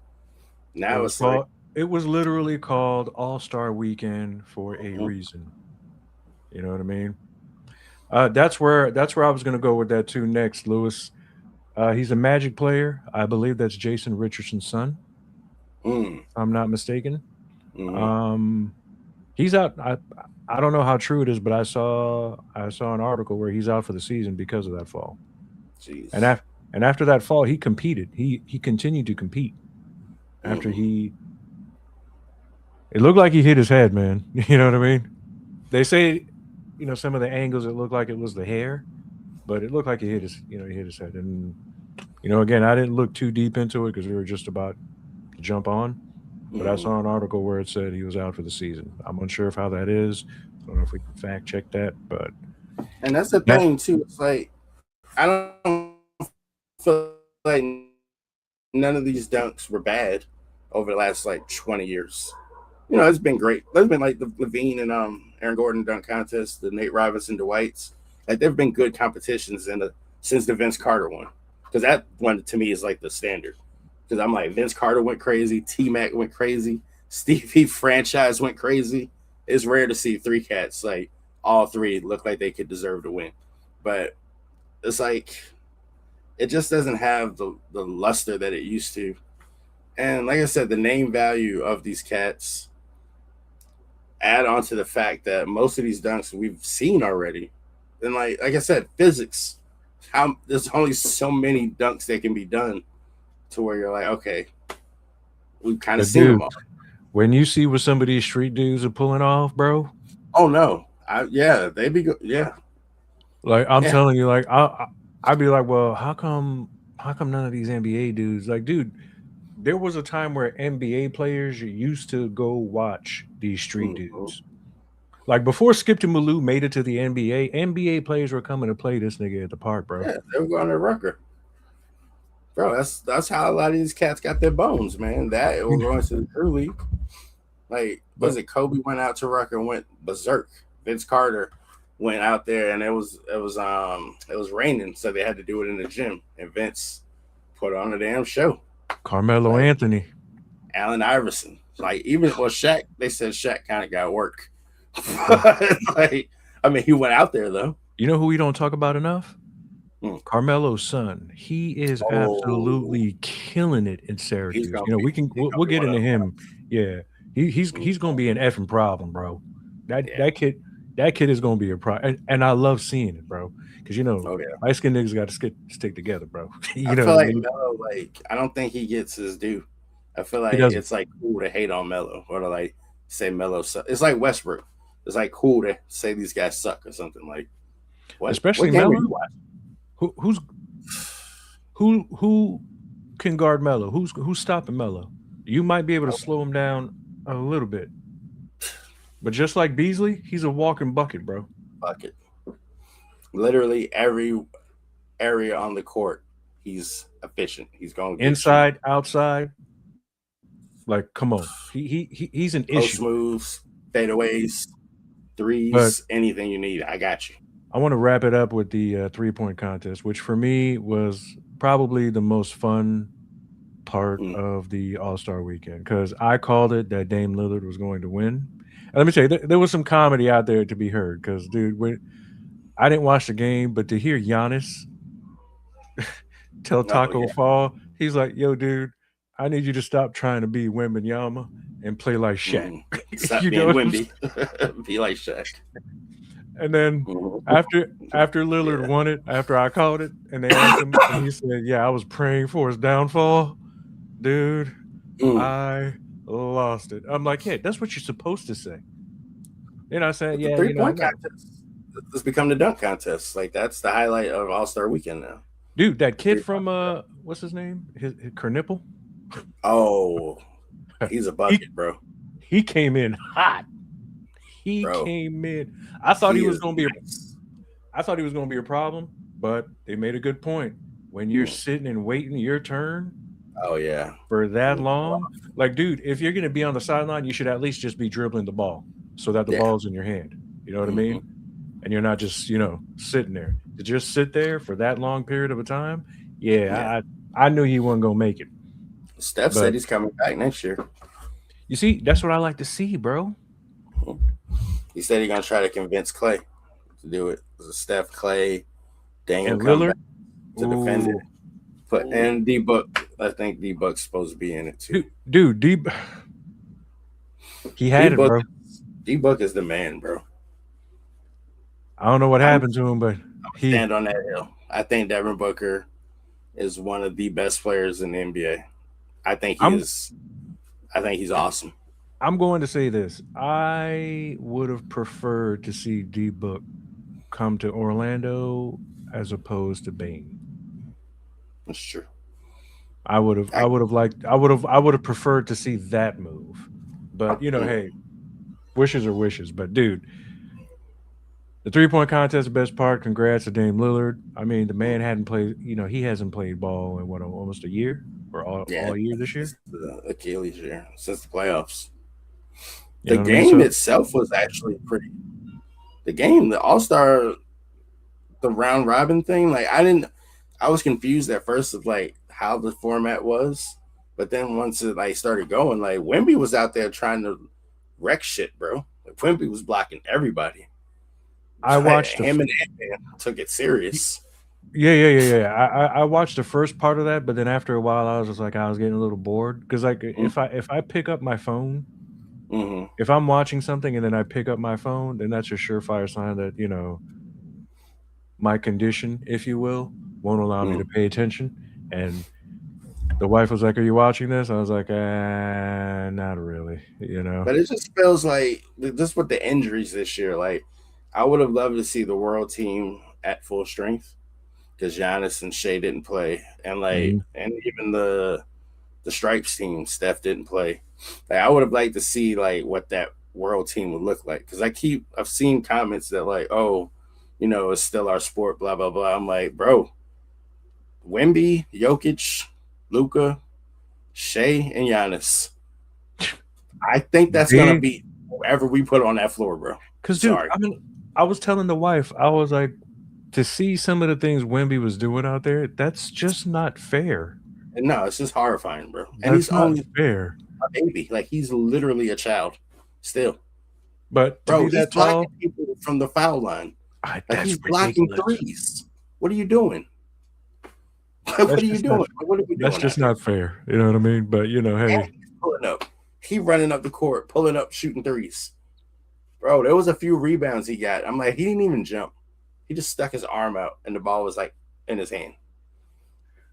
It Now was it's like, called. It was literally called All Star Weekend for a mm, reason. You know what I mean? That's where I was going to go with that too. Next, Lewis. He's a Magic player. I believe that's Jason Richardson's son. mm, If I'm not mistaken. He's out. I don't know how true it is, but I saw an article where he's out for the season because of that fall. And Jeez. after that fall, he competed. He continued to compete after Mm-hmm. he. It looked like he hit his head, man. You know what I mean? They say, some of the angles it looked like it was the hair, but it looked like he hit his head. And again, I didn't look too deep into it because we were just about to jump on. But I Mm-hmm. saw an article where it said he was out for the season. I'm unsure of how that is. I don't know if we can fact check that, but And that's the that thing too. It's like I don't feel like none of these dunks were bad over the last like 20 years. It's been great. There's been like the Levine and Aaron Gordon dunk contest, the Nate Robinson, Dwight's. Like there've been good competitions since the Vince Carter one, because that one to me is like the standard. Because I'm like Vince Carter went crazy, T Mac went crazy, Stevie franchise went crazy. It's rare to see three cats like all three look like they could deserve to win, but it's like it just doesn't have the luster that it used to. And like I said, the name value of these cats add on to the fact that most of these dunks we've seen already. And like I said, physics. How there's only so many dunks that can be done to where you're like, okay, we've kind of but seen them dude, all. when you see what some of these street dudes are pulling off, bro, Oh no, yeah, they be good. Yeah, like I'm yeah. telling you, like I'd be like, well, how come none of these NBA dudes, like, dude, there was a time where NBA players used to go watch these street Mm-hmm. dudes. Like before Skip to Malou made it to the NBA, NBA players were coming to play this nigga at the park, bro. Yeah, they were going to Rucker, bro. That's how a lot of these cats got their bones, man. That or You know, going to the crew league. Like, was but it Kobe went out to Rucker and went berserk? Vince Carter went out there and it was raining, so they had to do it in the gym. And Vince put on a damn show. Carmelo Like Anthony, Allen Iverson. Like even Shaq, they said Shaq kind of got work. bro. Like, I mean, he went out there though. You know who we don't talk about enough? Hmm. Carmelo's son. He is Oh, absolutely killing it in he's Syracuse. gonna be he's We'll gonna be get one into of him. Yeah, he's them. gonna be an effing problem, bro. That Yeah. that kid that kid is gonna be a problem, and I love seeing it, bro. Because Oh yeah. light skinned niggas got to stick together, bro. I You know feel what I like mean? Melo, like I don't think he gets his due. I feel He like doesn't, it's like cool to hate on Melo or to like say Melo suck. It's like Westbrook. It's like cool to say these guys suck or something. Like what? especially What game are Melo. you watching? Who's who can guard Melo? Who's stopping Melo? You might be able to slow him down a little bit, but just like Beasley, he's a walking bucket, bro. Fuck it. Literally every area on the court, he's efficient. He's gonna get you Inside, outside, like come on, he's an post issue. moves, fadeaways, But threes, anything you need. I got you. I want to wrap it up with the 3 point contest, which for me was probably the most fun part Mm. of the All Star weekend because I called it that Dame Lillard was going to win. And let me tell you, there was some comedy out there to be heard because, dude, I didn't watch the game, but to hear Giannis tell Oh Taco yeah. Fall, he's like, "Yo, dude, I need you to stop trying to be Wembanyama and play like Shaq." Mm. Stop You know being what I'm saying? Wimby. Be like Shaq. And then Mhm. after Lillard Yeah. won it, after I called it, and they asked him, and he said, "Yeah, I was praying for his downfall, dude. Mm. I lost it." I'm like, "Yeah, that's what you're supposed to say." Then I said, But the "Yeah, 3 point no, contest. It's become the dunk contest. Like that's the highlight of All Star Weekend now. dude, that The kid 3 point. from what's his name? His Kernipple. Oh, he's a he bucket, bro. he came in hot. He Bro, came in. I thought he he was is gonna be a nice. I thought he was gonna be a problem, but they made a good point. When you're Mm. sitting and waiting your turn Oh yeah. for that Mm. long, like, dude, if you're gonna be on the sideline, you should at least just be dribbling the ball so that the Yeah. ball's in your hand. You know what I Mm-hmm. mean? And you're not just, sitting there. To just sit there for that long period of a time, Yeah. yeah, I knew he wasn't gonna make it. Steph said But he's coming back next year. you see, that's what I like to see, bro. Mhm. He said he's gonna try to convince Clay to do it. Steph, Clay, Daniel And come back Lillard, to defend it. ooh, ooh. And D Book, I think D Book's supposed to be in it too. Dude, deep. He D had it, Book, bro. D Book is the man, bro. I don't know what I'm happened to him, but he. stand on that hill. I think Devin Booker is one of the best players in the NBA. I think he I'm is. I think he's awesome. I'm going to say this. I would have preferred to see D Book come to Orlando as opposed to Bane. That's true. I I, would have liked I would have preferred to see that move. But mm, hey, wishes are wishes. But dude, the 3-point contest, the best part. Congrats to Dame Lillard. I mean, the man mm. hadn't played. He hasn't played ball in what, almost a year or Yeah, all year this year. since the Achilles year, since the playoffs. You The know what I mean? game So itself was actually pretty. The game, the All Star, the round robin thing, like I didn't. I was confused at first of like how the format was, but then once it like started going, like Wemby was out there trying to wreck shit, bro. Like Wemby was blocking everybody. I Like, watched the him and Ant-Man took it serious. yeah. I watched the first part of that, but then after a while, I was just like, I was getting a little bored because like if I pick up my phone, Mm-hmm. if I'm watching something and then I pick up my phone, then that's a surefire sign that my condition, if you will, won't allow me Mm-hmm. to pay attention. And the wife was like, "Are you watching this?" I was like, Not really." But it just feels like just with the injuries this year, like I would have loved to see the world team at full strength because Giannis and Shea didn't play, and Mhm. and even the Stripes team, Steph didn't play. Like I would have liked to see like what that world team would look like because I've seen comments that like, oh, it's still our sport, blah blah blah. I'm like, bro, Wemby, Jokic, Luca, Shea, and Giannis. I think that's gonna Big, be whoever we put on that floor, bro. because dude, Sorry. I mean, I was telling the wife, I was like, to see some of the things Wemby was doing out there, that's just not fair. And no, it's just horrifying, bro. And he's That's not only fair. a baby. Like he's literally a child still. But to Bro, be he's that tall, blocking people from the foul line. Like he's that's blocking ridiculous. threes. What are you doing? What That's are you just not. doing? What are we That's doing just out here? not fair. You know what I mean? But And hey, he's pulling up. He running up the court, pulling up, shooting threes. Bro, there was a few rebounds he got. I'm like, he didn't even jump. He just stuck his arm out and the ball was like in his hand.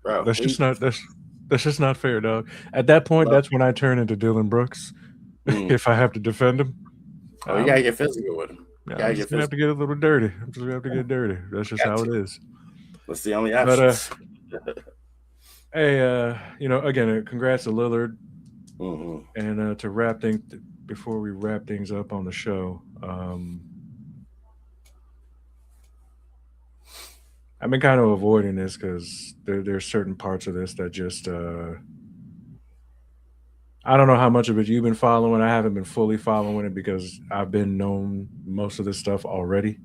Bro, that's just not. That's just not fair, dog. At that point, love that's when I turn into Dylan Brooks. mm. If I have to defend him, Oh, you gotta get physical with him. You I'm gotta just get gonna have to physical. get a little dirty. I'm just gonna have to get dirty. That's just Got how to. it is. That's the only But options. hey, again, congrats to Lillard, Mm-hmm. and to wrap things before we wrap things up on the show. I've been kind of avoiding this because there's certain parts of this that just I don't know how much of it you've been following. I haven't been fully following it because I've been known most of this stuff already.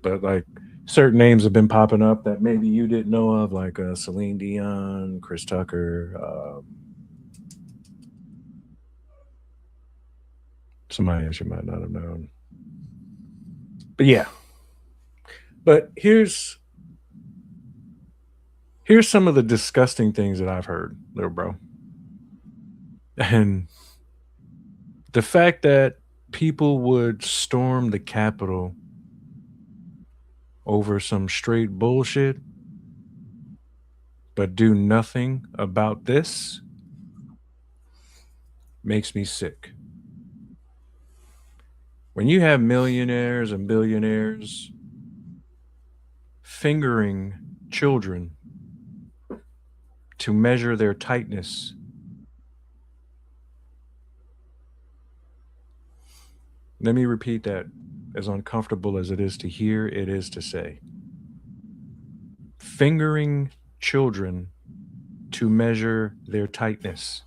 But like certain names have been popping up that maybe you didn't know of, like Celine Dion, Chris Tucker, somebody else you might not have known. But yeah, but here's some of the disgusting things that I've heard, little bro, and the fact that people would storm the Capitol over some straight bullshit, but do nothing about this makes me sick. When you have millionaires and billionaires fingering children to measure their tightness, let me repeat that, as uncomfortable as it is to hear, it is to say. Fingering children to measure their tightness.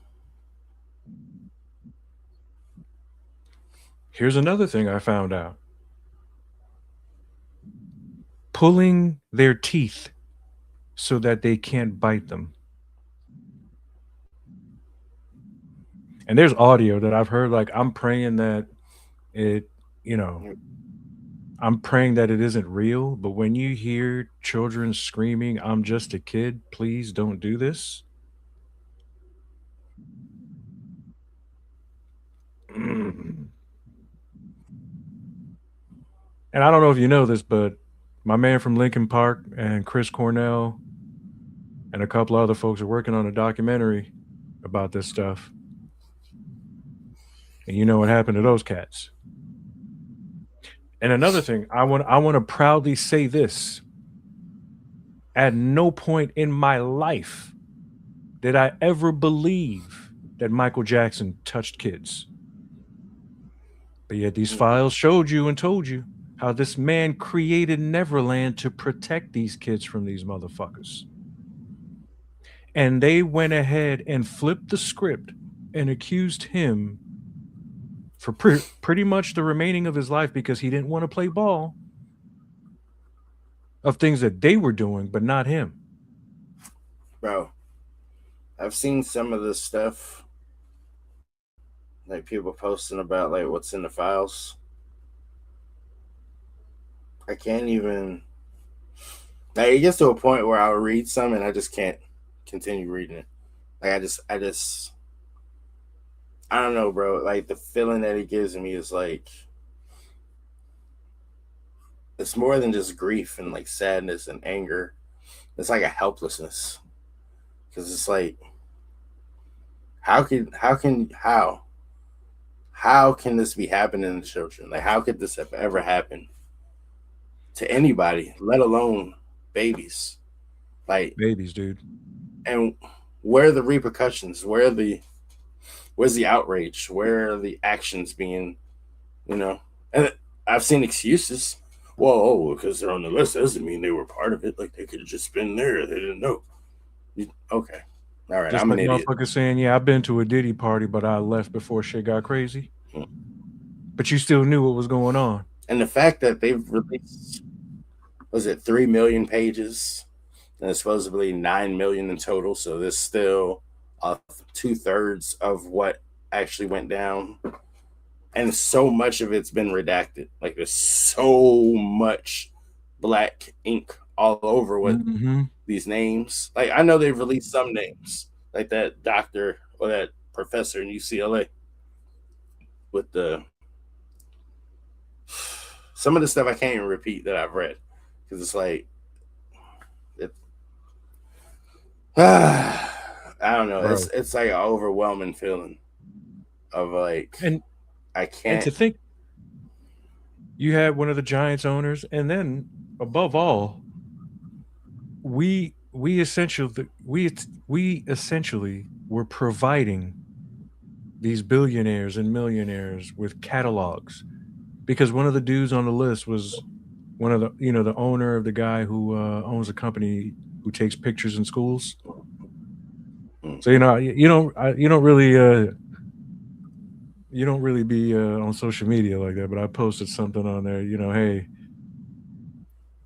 Here's another thing I found out: pulling their teeth so that they can't bite them. And there's audio that I've heard, like, it, you know, I'm praying that it isn't real, but when you hear children screaming, "I'm just a kid, please don't do this." And I don't know if you know this, but my man from Lincoln Park and Chris Cornell and a couple other folks are working on a documentary about this stuff. And you know what happened to those cats. And another thing, I want to proudly say this. At no point in my life did I ever believe that Michael Jackson touched kids. But yet these files showed you and told you how this man created Neverland to protect these kids from these motherfuckers. And they went ahead and flipped the script and accused him for pretty much the remaining of his life, because he didn't want to play ball, of things that they were doing, but not him. Bro, I've seen some of this stuff, like people posting about like what's in the files. I can't even. Like, it gets to a point where I'll read some and I just can't continue reading it. Like I don't know, bro. Like, the feeling that it gives me is like, it's more than just grief and like sadness and anger. It's like a helplessness, because it's like, how can this be happening to children? Like, how could this have ever happened to anybody, let alone babies? Like, Babies, dude. and where are the repercussions? Where's the outrage? Where are the actions being, And I've seen excuses. Well, because they're on the list doesn't mean they were part of it. Like, they could have just been there. They didn't know. Okay. All right. Just I'm like an idiot. motherfuckers saying, yeah, I've been to a Diddy party, but I left before shit got crazy. But you still knew what was going on. And the fact that they've released, was it 3 million pages? And it's supposedly 9 million in total. So there's still 2/3 of what actually went down. And so much of it's been redacted. Like, there's so much black ink all over with these names. Like, I know they've released some names, like that doctor or that professor in UCLA with some of the stuff I can't even repeat that I've read, because it's like, I don't know. Bro. It's like an overwhelming feeling of like, And I can't. And to think you had one of the Giants owners, and then above all, we essentially were providing these billionaires and millionaires with catalogs, because one of the dudes on the list was one of the owner of the guy who owns a company who takes pictures in schools. So you don't really be on social media like that, but I posted something on there, hey,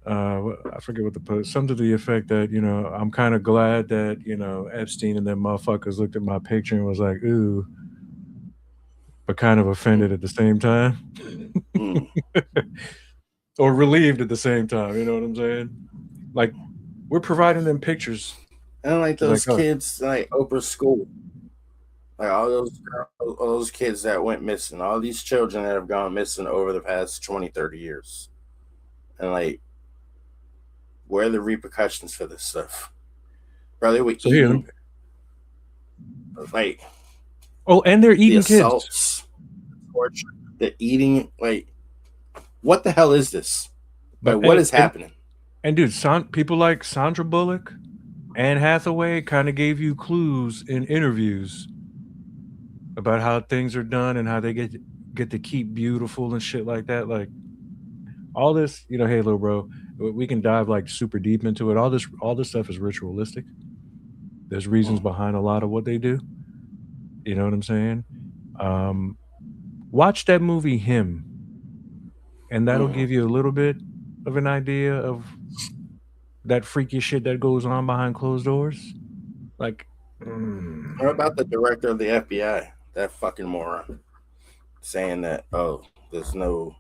I forget what the post, something to the effect that, I'm kind of glad that, Epstein and them motherfuckers looked at my picture and was like, ooh, but kind of offended at the same time. Or relieved at the same time, you know what I'm saying? Like, we're providing them pictures. And like those kids, like Oprah's school, like all those kids that went missing, all these children that have gone missing over the past 20, 30 years. And like, where are the repercussions for this stuff? Bro, they were eating, like, and they're eating the assaults, kids. Torture, the eating, like, what the hell is this? Like, what is happening? And dude, people like Sandra Bullock, Anne Hathaway kind of gave you clues in interviews about how things are done and how they get to keep beautiful and shit like that. Like, all this, hey, little bro, we can dive like super deep into it. All this stuff is ritualistic. There's reasons behind a lot of what they do. You know what I'm saying? Watch that movie Him, and that'll give you a little bit of an idea of that freaky shit that goes on behind closed doors. Like, what about the director of the FBI? That fucking moron, saying that, there's no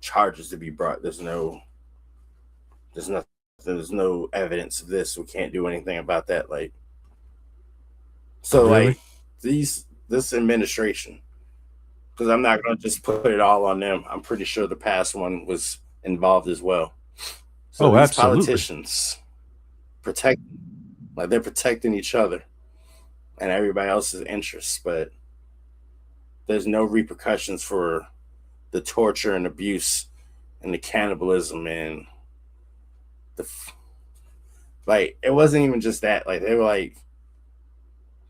charges to be brought. There's no evidence of this. We can't do anything about that. Like, so really? Like, this administration, because I'm not going to just put it all on them. I'm pretty sure the past one was involved as well. So Oh, these absolutely. politicians protect, like they're protecting each other and everybody else's interests, but there's no repercussions for the torture and abuse and the cannibalism and the like. It wasn't even just that. Like they were like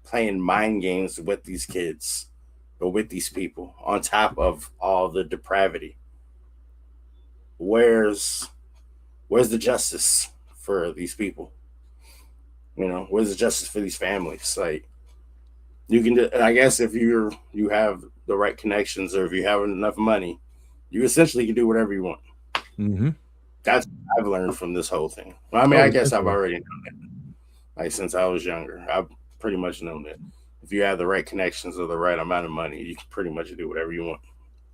playing mind games with these kids or with these people on top of all the depravity. Where's where's the justice for these people? You know, where's the justice for these families? Like you can, I guess, if you have the right connections or if you have enough money, you essentially can do whatever you want. Mm-hmm. That's what I've learned from this whole thing. Well, I mean, Oh, I guess I've essentially. already known that. Like since I was younger, I've pretty much known that if you have the right connections or the right amount of money, you can pretty much do whatever you want.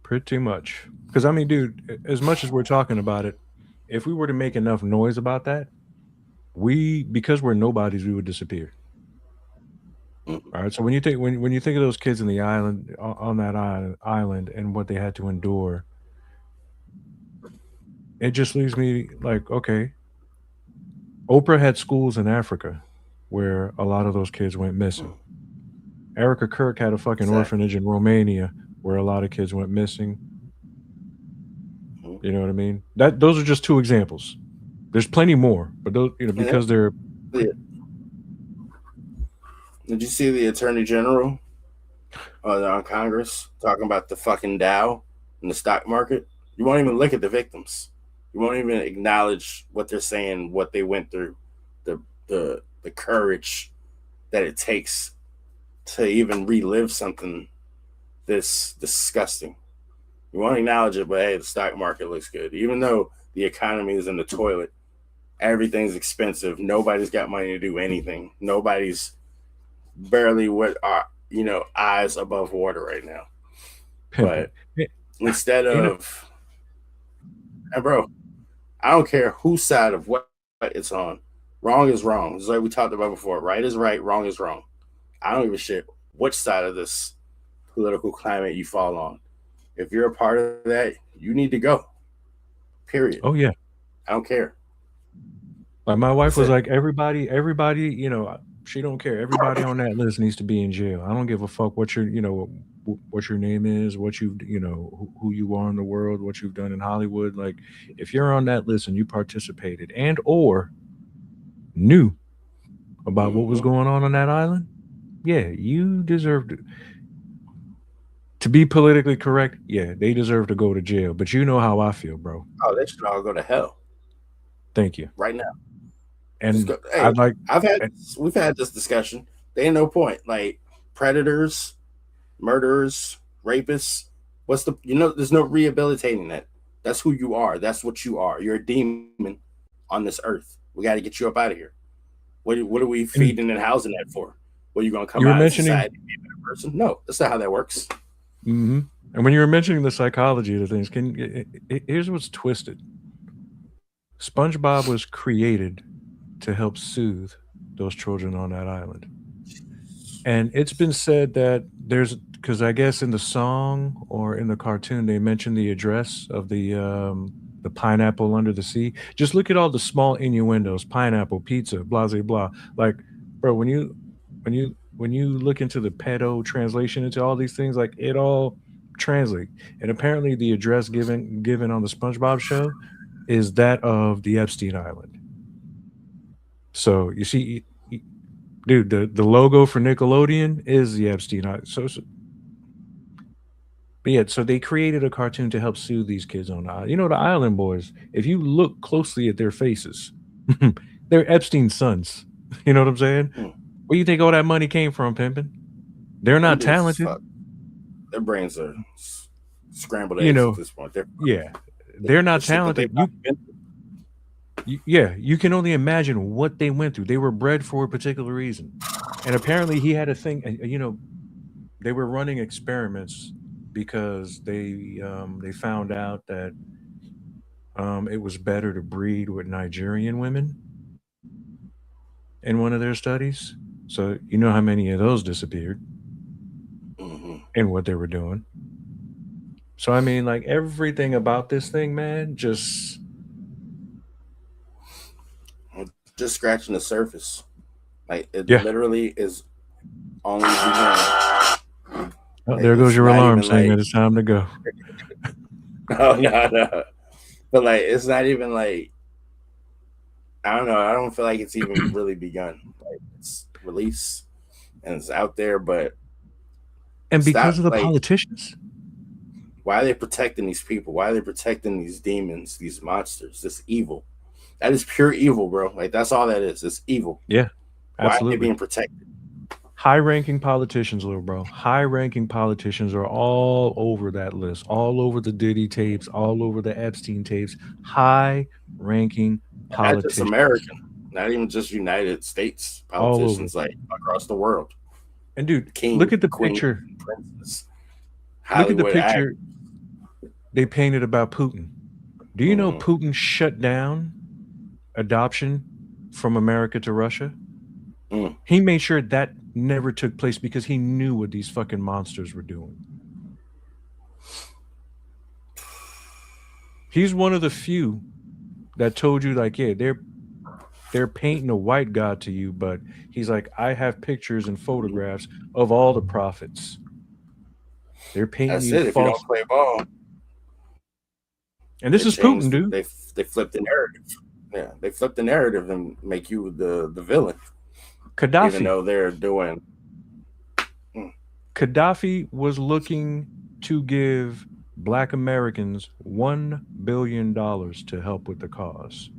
Pretty much. Because I mean, dude, as much as we're talking about it, if we were to make enough noise about that, we because we're nobodies, we would disappear. Mhm. All right. So when you think of those kids in the island on that island and what they had to endure, it just leaves me like, okay, Oprah had schools in Africa where a lot of those kids went missing. Erica Kirk had a fucking Exactly. orphanage in Romania where a lot of kids went missing. Mhm. You know what I mean? That those are just two examples. There's plenty more, but those, And because they're the, did you see the Attorney General on Congress talking about the fucking Dow and the stock market? You won't even look at the victims. You won't even acknowledge what they're saying, what they went through, the courage that it takes to even relive something this disgusting. You won't acknowledge it, but hey, the stock market looks good. Even though the economy is in the toilet, everything's expensive. Nobody's got money to do anything. Nobody's barely what are eyes above water right now. pimping. But instead You know, of, and bro, I don't care whose side of what it's on. Wrong is wrong. It's like we talked about before. Right is right. Wrong is wrong. I don't give a shit which side of this political climate you fall on. If you're a part of that, you need to go. Period. oh yeah. I don't care. Like my wife That's was it. like, everybody, she don't care. Everybody on that list needs to be in jail. I don't give a fuck what your, what your name is, what you, who you are in the world, what you've done in Hollywood. Like, if you're on that list and you participated and or knew about what was Mm-hmm. going on that island, yeah, you deserve to be politically correct. Yeah, they deserve to go to jail. But you know how I feel, bro. Oh, they should all go to hell Thank you. right now. Just And go. Hey, I'd like, I've had and we've had this discussion. There ain't no point. Like predators, murderers, rapists. What's the There's no rehabilitating that. That's who you are. That's what you are. You're a demon on this earth. We got to get you up out of here. What are we and feeding and housing that for? Well, you gonna come you were out in mentioning, society and be a better person? No, that's not how that works. hmm and when you were mentioning the psychology of the things, here's what's twisted. SpongeBob was created to help soothe those children on that island. And it's been said that there's because I guess in the song or in the cartoon they mentioned the address of the pineapple under the sea. Just look at all the small innuendos: pineapple, pizza, blah blah blah. Like, bro, when you look into the pedo translation into all these things, like it all translate. And apparently, the address given on the SpongeBob show is that of the Epstein Island. So you see, dude, the logo for Nickelodeon is the Epstein Island. But yeah, so they created a cartoon to help soothe these kids on the island. The Island Boys. If you look closely at their faces, they're Epstein's sons. You know what I'm saying? Hmm. Where you think all that money came from, pimping? They're Them not dudes is talented. fucked. Their brains are scrambled You eggs at know, this point. They're yeah, the, they're the not shit that talented. they've probably been through. Yeah, you can only imagine what they went through. They were bred for a particular reason, and apparently he had a thing. They were running experiments because they found out that it was better to breed with Nigerian women in one of their studies. So you know how many of those disappeared Mm-hmm. and what they were doing. So I mean, like everything about this thing, man, just Just scratching the surface. Like it yeah. literally is only beginning. Oh, Like there goes it's your not alarm even saying like that it's time to go. no, no, no. But like it's not even like I don't know. I don't feel like it's even really begun. Like it's released and it's out there, but And because stop. of the Like, politicians, why are they protecting these people? Why are they protecting these demons, these monsters, this evil? That is pure evil, bro. Like that's all that is. It's evil. yeah, Why are they absolutely. being protected? High-ranking politicians, little bro. High-ranking politicians are all over that list, all over the Diddy tapes, all over the Epstein tapes. High-ranking And not just politicians, American, not even just United States all over. politicians, like across the world. And dude, look Kings, at the queens, picture. princes, Look at the Hollywood act. picture they painted about Putin. Do you know Mm-hmm. Putin shut down adoption from America to Russia? Mm. He made sure that never took place because he knew what these fucking monsters were doing. He's one of the few that told you like, yeah, they're painting a white god to you, but he's like, I have pictures and photographs of all the prophets. They're painting That's you it. If you don't false. play ball, And they this is Putin, changed. dude. They flipped the narrative. Yeah, they flipped the narrative and make you the villain, even Gaddafi. though they're doing. Mm. Gaddafi was looking to give black Americans $1 billion to help with the cause.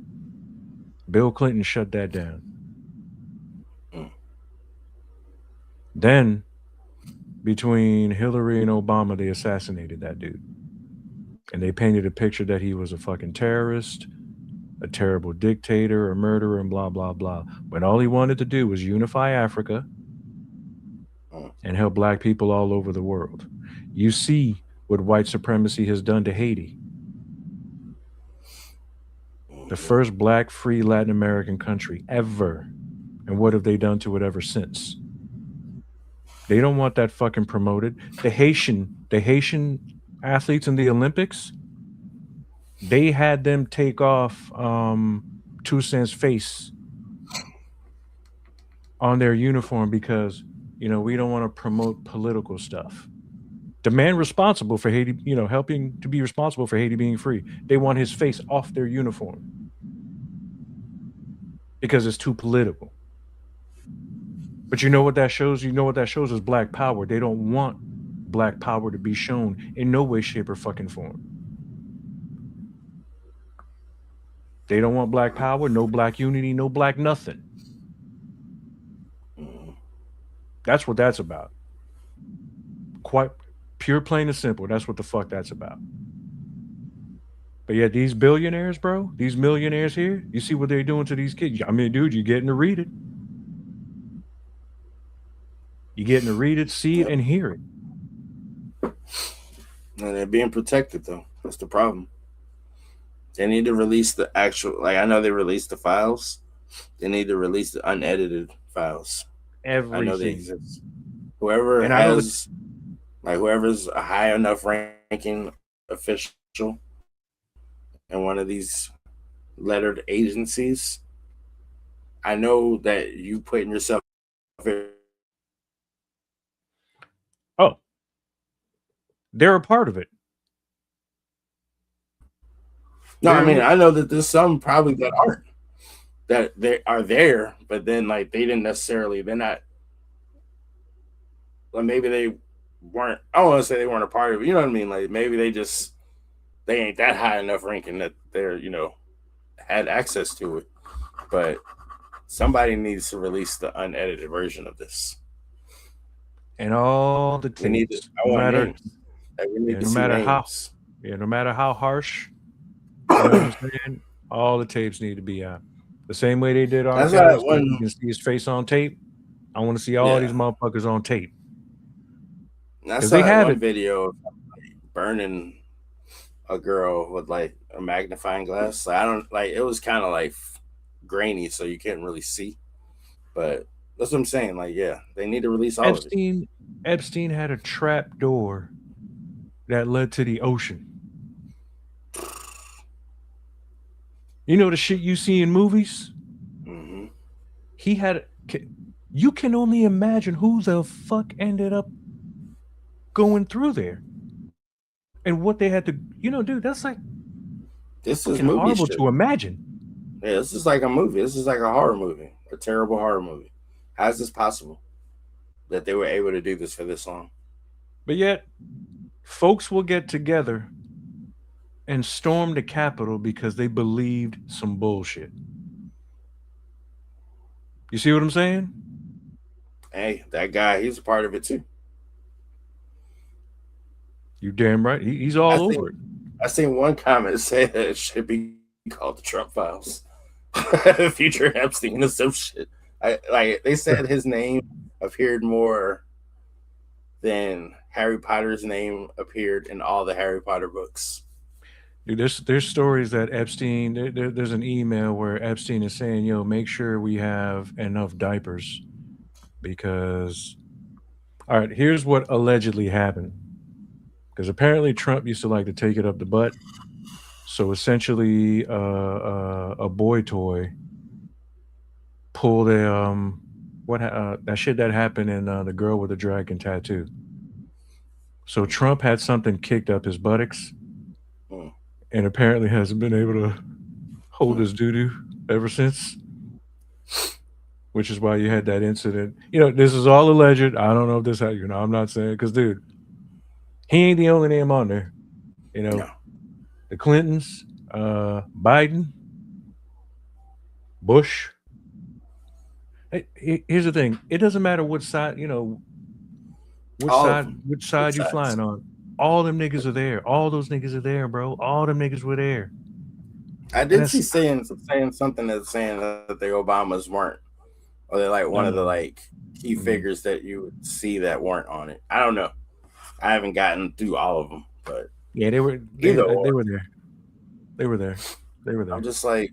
Bill Clinton shut that down. Mm. Then, between Hillary and Obama, they assassinated that dude. And they painted a picture that he was a fucking terrorist, a terrible dictator, a murderer, and blah, blah, blah. When all he wanted to do was unify Africa Mm. and help black people all over the world. You see what white supremacy has done to Haiti, the Mm. first black free Latin American country ever. And what have they done to it ever since? They don't want that fucking promoted. The Haitian athletes in the Olympics, they had them take off Toussaint's face on their uniform because we don't want to promote political stuff. The man responsible for Haiti, helping to be responsible for Haiti being free, they want his face off their uniform because it's too political. But you know what that shows? You know what that shows is black power. They don't want black power to be shown in no way, shape, or fucking form. They don't want black power, no black unity, no black nothing. Mm. That's what that's about. Quite pure, plain and simple. That's what the fuck that's about. But yeah, these billionaires, bro, these millionaires here, you see what they're doing to these kids. I mean, dude, you're getting to read it. You're getting to read it, see it, Yep. and hear it. And they're being protected though. That's the problem. They need to release the actual. Like I know they released the files. They need to release the unedited files. I know they Everything. exist. Whoever And I know has, like, whoever's a high enough ranking official in one of these lettered agencies, I know that you putting yourself. oh, they're a part of it. No, I mean They're I know that there's some probably that aren't that they are there, but then like they didn't necessarily. They're not. Like maybe they weren't. I don't want to say they weren't a part of it. You know what I mean? Like maybe they ain't that high enough ranking that they're had access to it. But somebody needs to release the unedited version of this. and all the We need to. tapes, I no want matter names. Like, we need yeah, to no see matter how names. no matter how harsh, you know what I'm saying? All the tapes need to be out. The same way they did R. That's why Kelly, so when you can see his face on tape. I want to see all these yeah, motherfuckers on tape I because saw they that have one it. video of burning a girl with like a magnifying glass. Like, I don't like it was kind of like grainy, so you can't really see. But that's what I'm saying. Like, yeah, they need to release all of it. Epstein Epstein had a trap door that led to the ocean. You know the shit you see in movies? Mm-hmm. He had. You can only imagine who the fuck ended up going through there and what they had to. Dude, that's like This is fucking movie horrible shit. to imagine. Yeah, this is like a movie. This is like a horror movie, a terrible horror movie. How is this possible that they were able to do this for this long? But yet, folks will get together and storm the Capitol because they believed some bullshit. You see what I'm saying? Hey, that guy, he's a part of it too. You damn right. He's all over it. I seen one comment say that it should be called the Trump Files, future Epstein or some shit. Like they said, his name appeared more than Harry Potter's name appeared in all the Harry Potter books. Dude, there's stories that Epstein. There's an email where Epstein is saying, "Yo, make sure we have enough diapers because." All right, here's what allegedly happened. Because apparently Trump used to like to take it up the butt. So essentially, a boy toy pulled a that shit that happened in the girl with the dragon tattoo. So Trump had something kicked up his buttocks, and apparently hasn't been able to hold his doo doo ever since. Which is why you had that incident. This is all alleged. I don't know if this how I'm not saying because, dude, he ain't the only name on there. No. The Clintons, Biden, Bush. Here's the thing: it doesn't matter what side, which side you flying on. All them niggas are there. All those niggas are there, bro. All them niggas were there. I did see saying something that's saying that the Obamas weren't, or they're like one of the like key figures that you would see that weren't on it. I don't know. I haven't gotten through all of them, but yeah, they were there. They were there. I'm just like,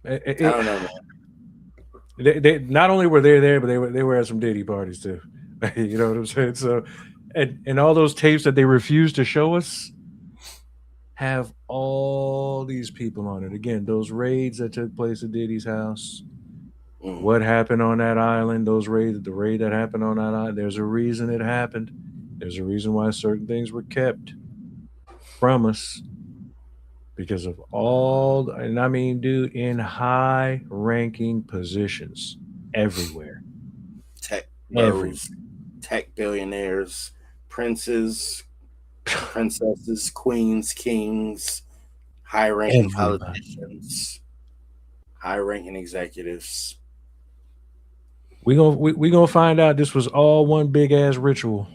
I don't know, man. They not only were they there, but they were at some Diddy parties too. You know what I'm saying? So, and all those tapes that they refused to show us have all these people on it. Again, those raids that took place at Diddy's house. What happened on that island? The raid that happened on that island. There's a reason it happened. There's a reason why certain things were kept from us because of all, and I mean, dude, in high-ranking positions everywhere. Tech bros, tech billionaires, princes, princesses, queens, kings, high-ranking politicians, high-ranking executives. We gonna find out this was all one big ass ritual.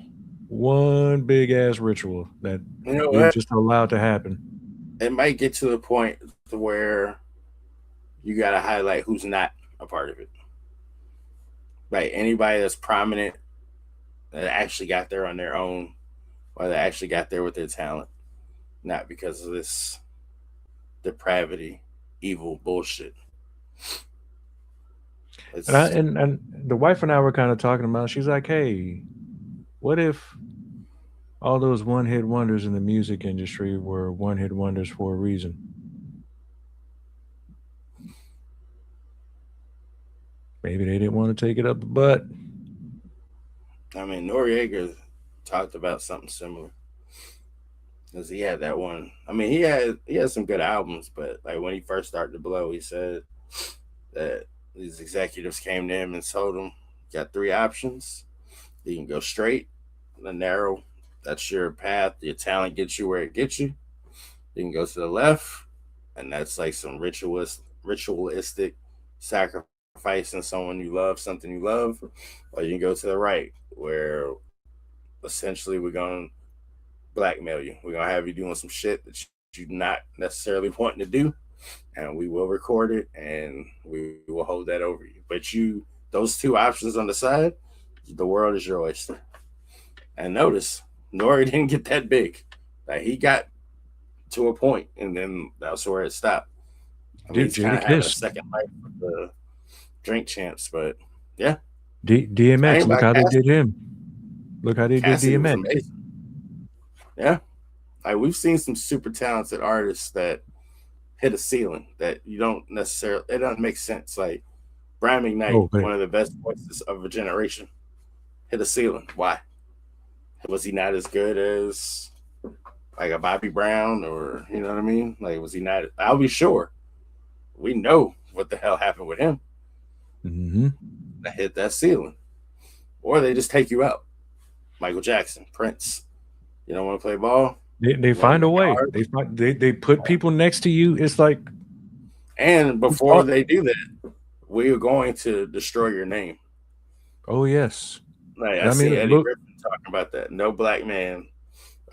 One big ass ritual that we just allowed to happen. It might get to the point where you gotta highlight who's not a part of it. Like anybody that's prominent that actually got there on their own, or that actually got there with their talent, not because of this depravity, evil bullshit. And the wife and I were kind of talking about. She's like, "Hey, what if all those one-hit wonders in the music industry were one-hit wonders for a reason? Maybe they didn't want to take it up the butt." I mean, Noriega talked about something similar because he had that one. I mean, he had some good albums, but like when he first started to blow, he said that these executives came to him and told him, "You got 3 options. You can go straight, the narrow. That's your path. Your talent gets you where it gets you. You can go to the left, and that's like some ritualistic sacrificing someone you love, something you love, or you can go to the right, where essentially we're gonna blackmail you. We're gonna have you doing some shit that you're not necessarily wanting to do, and we will record it and we will hold that over you. But those 2 options on the side, the world is your oyster." And notice, Nori didn't get that big. Like he got to a point, and then that's where it stopped. I mean, he's kind of having a second life with the Drink Champs, but yeah. DMX, look how they did him. Look how they did DMX. Yeah, like we've seen some super talented artists that hit a ceiling that you don't necessarily. It doesn't make sense. Like Brian McKnight, Oh, but one of the best voices of a generation, hit a ceiling. Why? Was he not as good as like a Bobby Brown, or you know what I mean? Like, was he not? I'll be sure. We know what the hell happened with him. mm-hmm. That hit that ceiling, or they just take you out. Michael Jackson, Prince. You don't want to play ball. They Let find him a in your way. heart. They put people next to you. It's like And it's before art. they do that, we are going to destroy your name. Oh yes. Like I I see mean, Eddie look Griffin talking about that. No black man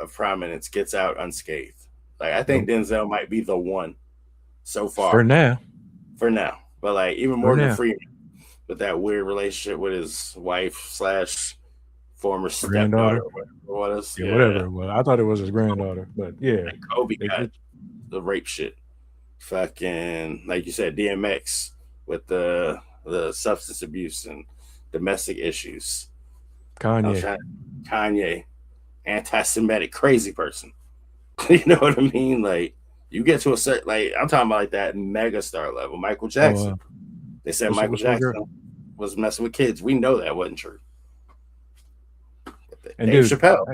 of prominence gets out unscathed. Like I think nope. Denzel might be the one so For far now. for now. But like even For Morgan now. Freeman with that weird relationship with his wife slash former stepdaughter Granddaughter. or whatever it was. Yeah, Yeah. whatever it was. I thought it was his granddaughter, but yeah. Like Kobe It, got it, the rape shit. Fucking like you said, DMX with the substance abuse and domestic issues. I was Kanye. trying Kanye, anti-Semitic, crazy person. You know what I mean? Like you get to a certain like I'm talking about like that mega star level. Michael Oh, Jackson. They said Michael what's her girl? Jackson was messing with kids. We know that wasn't true. And Dave dude, Chappelle.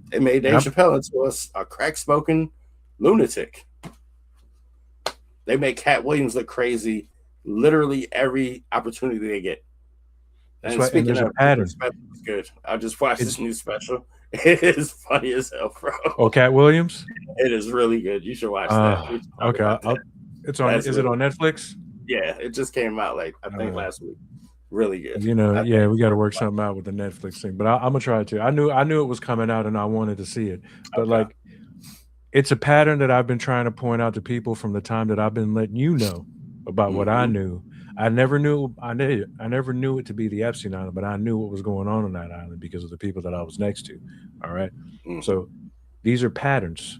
They made and Dave I'm Chappelle into a crack smoking lunatic. They make Cat Williams look crazy literally every opportunity they get. that's And why. And speaking there's a of, the new pattern. special is good. I just watched this It's new special. It is funny as hell, bro. Cat Williams. It is really good. You should watch that. We should talk Okay. about that. It's on. That's Is it really on Netflix? yeah. It just came out like I think last week. Really good. Yeah, we got to work something out with the Netflix thing. But I'm gonna try to. I knew it was coming out, and I wanted to see it. But Okay. like, it's a pattern that I've been trying to point out to people from the time that I've been letting you know about what I knew. I never knew it to be the Epstein Island, but I knew what was going on that island because of the people that I was next to. All right. So these are patterns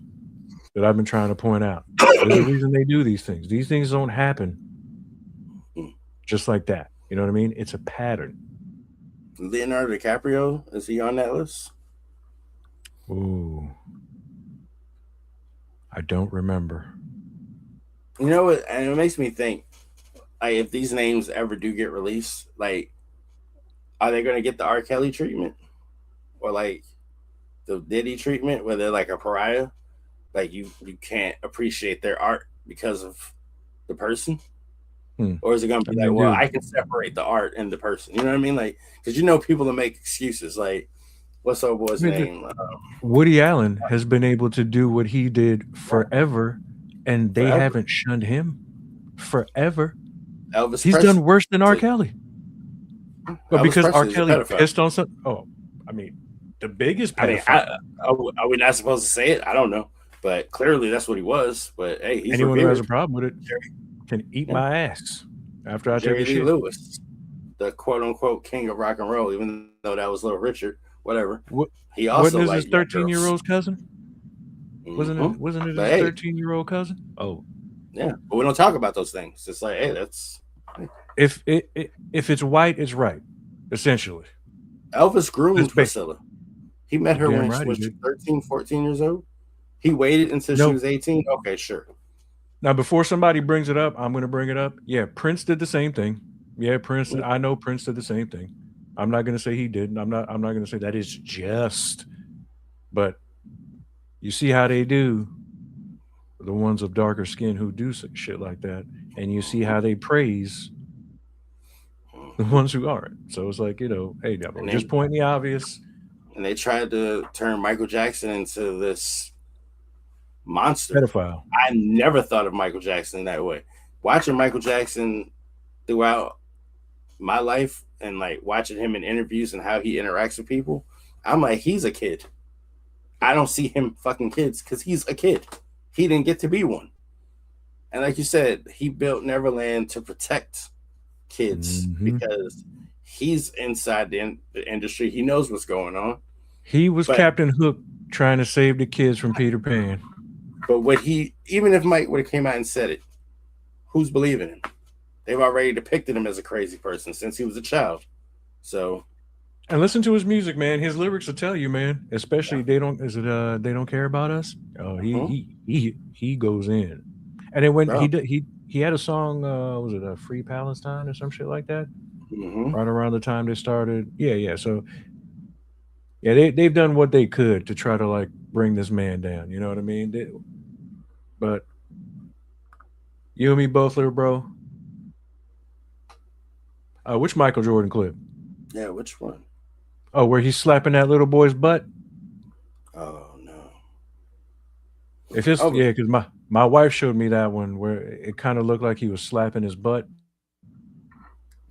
that I've been trying to point out. There's a reason they do these things. These things don't happen just like that. You know what I mean? It's a pattern. Leonardo DiCaprio, is he on that list? Ooh. I don't remember. You know what? And it makes me think, like, if these names ever do get released, like, are they going to get the R. Kelly treatment? Or, like, the Diddy treatment where they're like a pariah? Like, you can't appreciate their art because of the person? Or is it going to be like, well, I can separate the art and the person? You know what I mean? Like, because you know people that make excuses. Like, what's old boy's name? Woody Allen has been able to do what he did forever, and they haven't shunned him forever. Elvis He's Presley. done worse than R. Kelly. But Elvis because R. Presley's a Kelly pedophile. pissed on some. Oh, I mean, the biggest pedophile. Are we not supposed to say it? I don't know. But clearly that's what he was. But hey, he's anyone who revered. has a problem with it can eat my ass after I Jerry take a Lee shit. Lewis, the quote unquote king of rock and roll, even though that was Little Richard, whatever. He also wasn't it liked his 13-year-old cousin? Wasn't it his 13-year-old cousin? Oh. Yeah. But we don't talk about those things. It's like, hey, that's if it's white, it's right, essentially. Elvis groomed Priscilla. He met her when she was 13, 14 years old. He waited until she was 18. Okay, sure. Now, before somebody brings it up, I'm going to bring it up. Yeah, Prince did the same thing. Yeah, Prince. I know Prince did the same thing. I'm not going to say he didn't. I'm not going to say that is just. But you see how they do. The ones of darker skin who do shit like that, and you see how they praise the ones who aren't. So it's like, hey, devil, just point the obvious. And they tried to turn Michael Jackson into this monster. Pedophile. I never thought of Michael Jackson that way. Watching Michael Jackson throughout my life and like watching him in interviews and how he interacts with people, I'm like, he's a kid. I don't see him fucking kids because he's a kid. He didn't get to be one. And like you said, he built Neverland to protect kids because he's inside the industry. He knows what's going on. He was Captain Hook trying to save the kids from Peter Pan. But even if Mike would have came out and said it, who's believing him? They've already depicted him as a crazy person since he was a child. So And listen to his music, man. His lyrics will tell you, man. Especially they don't. Is it? They don't care about us. Oh, he goes in. And then when Bro. he had a song. Was it Free Palestine or some shit like that? Mm-hmm. Right around the time they started. Yeah. So yeah, they've done what they could to try to like bring this man down. You know what I mean? But you and me both, little bro. Which Michael Jordan clip? Yeah, which one? Oh, where he's slapping that little boy's butt. Oh no. If it's yeah, because my wife showed me that one where it kind of looked like he was slapping his butt.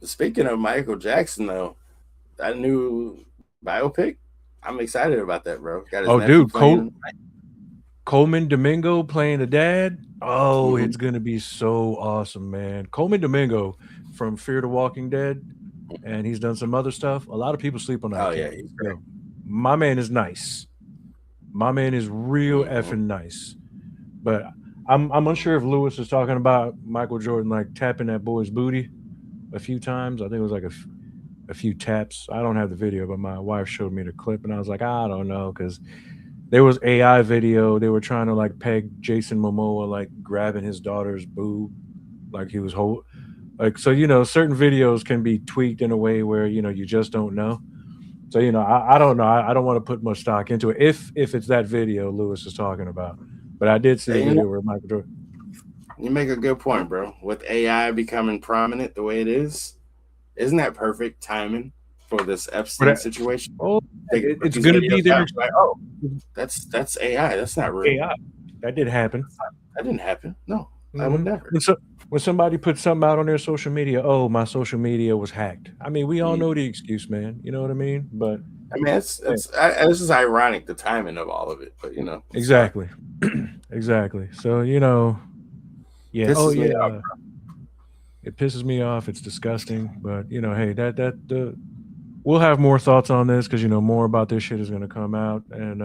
Speaking of Michael Jackson, though, that new biopic, I'm excited about that, bro. Got his Dude, Coleman Domingo playing the dad. Oh, it's gonna be so awesome, man. Coleman Domingo from Fear the Walking Dead, and he's done some other stuff. A lot of people sleep on that. Oh yeah, he's great. My man is nice. My man is real effing nice. But I'm unsure if Lewis is talking about Michael Jordan like tapping that boy's booty a few times. I think it was like a few taps. I don't have the video, but my wife showed me the clip, and I was like, I don't know, because there was AI video. They were trying to like peg Jason Momoa like grabbing his daughter's boob, like he was like, so certain videos can be tweaked in a way where you just don't know. So I don't know. I don't want to put much stock into it if it's that video Lewis is talking about. But I did see a video where Michael Jordan. You make a good point, bro. With AI becoming prominent the way it is, isn't that perfect timing for this Epstein situation? Oh, it's going to be there. Like, oh, that's AI. That's not real. AI. That didn't happen. That didn't happen. No, I would never. When somebody puts something out on their social media, oh, my social media was hacked. I mean, we all know the excuse, man. You know what I mean? But I mean, this is ironic, the timing of all of it. But exactly, exactly. So yeah. It pisses me off. It's disgusting. But hey, we'll have more thoughts on this because more about this shit is going to come out, and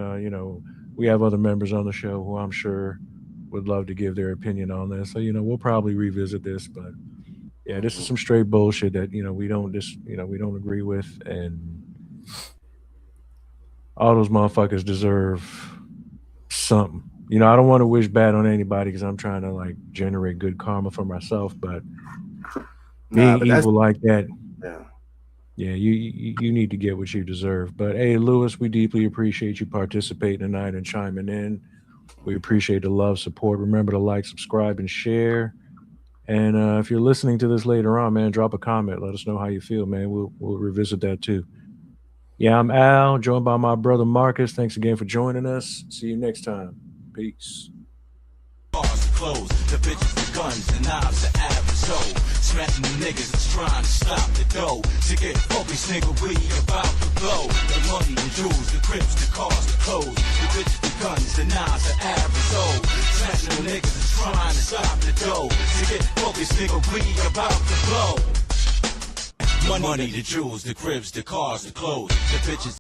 we have other members on the show who I'm sure would love to give their opinion on this. So we'll probably revisit this, but yeah, this is some straight bullshit that we don't agree with, and all those motherfuckers deserve something. I don't want to wish bad on anybody because I'm trying to like generate good karma for myself, but being evil like that, yeah, you need to get what you deserve. But hey, Lewis, we deeply appreciate you participating tonight and chiming in. We appreciate the love, support. Remember to like, subscribe, and share. And if you're listening to this later on, man, drop a comment. Let us know how you feel, man. We'll revisit that too. Yeah, I'm Al, joined by my brother Marcus. Thanks again for joining us. See you next time. Peace. Clothes, the bitches, the guns, the knives, the average soul. Smashing the niggas that's trying to stop the dough. To get focused, nigga, we about to blow. The money, the jewels, the crips, the cars, the clothes. The bitches, the guns, the knives, the average soul. Smashing the niggas that's trying to stop the dough. To get focused, nigga, we about to blow. The money, the jewels, the cribs, the cars, the clothes. The bitches.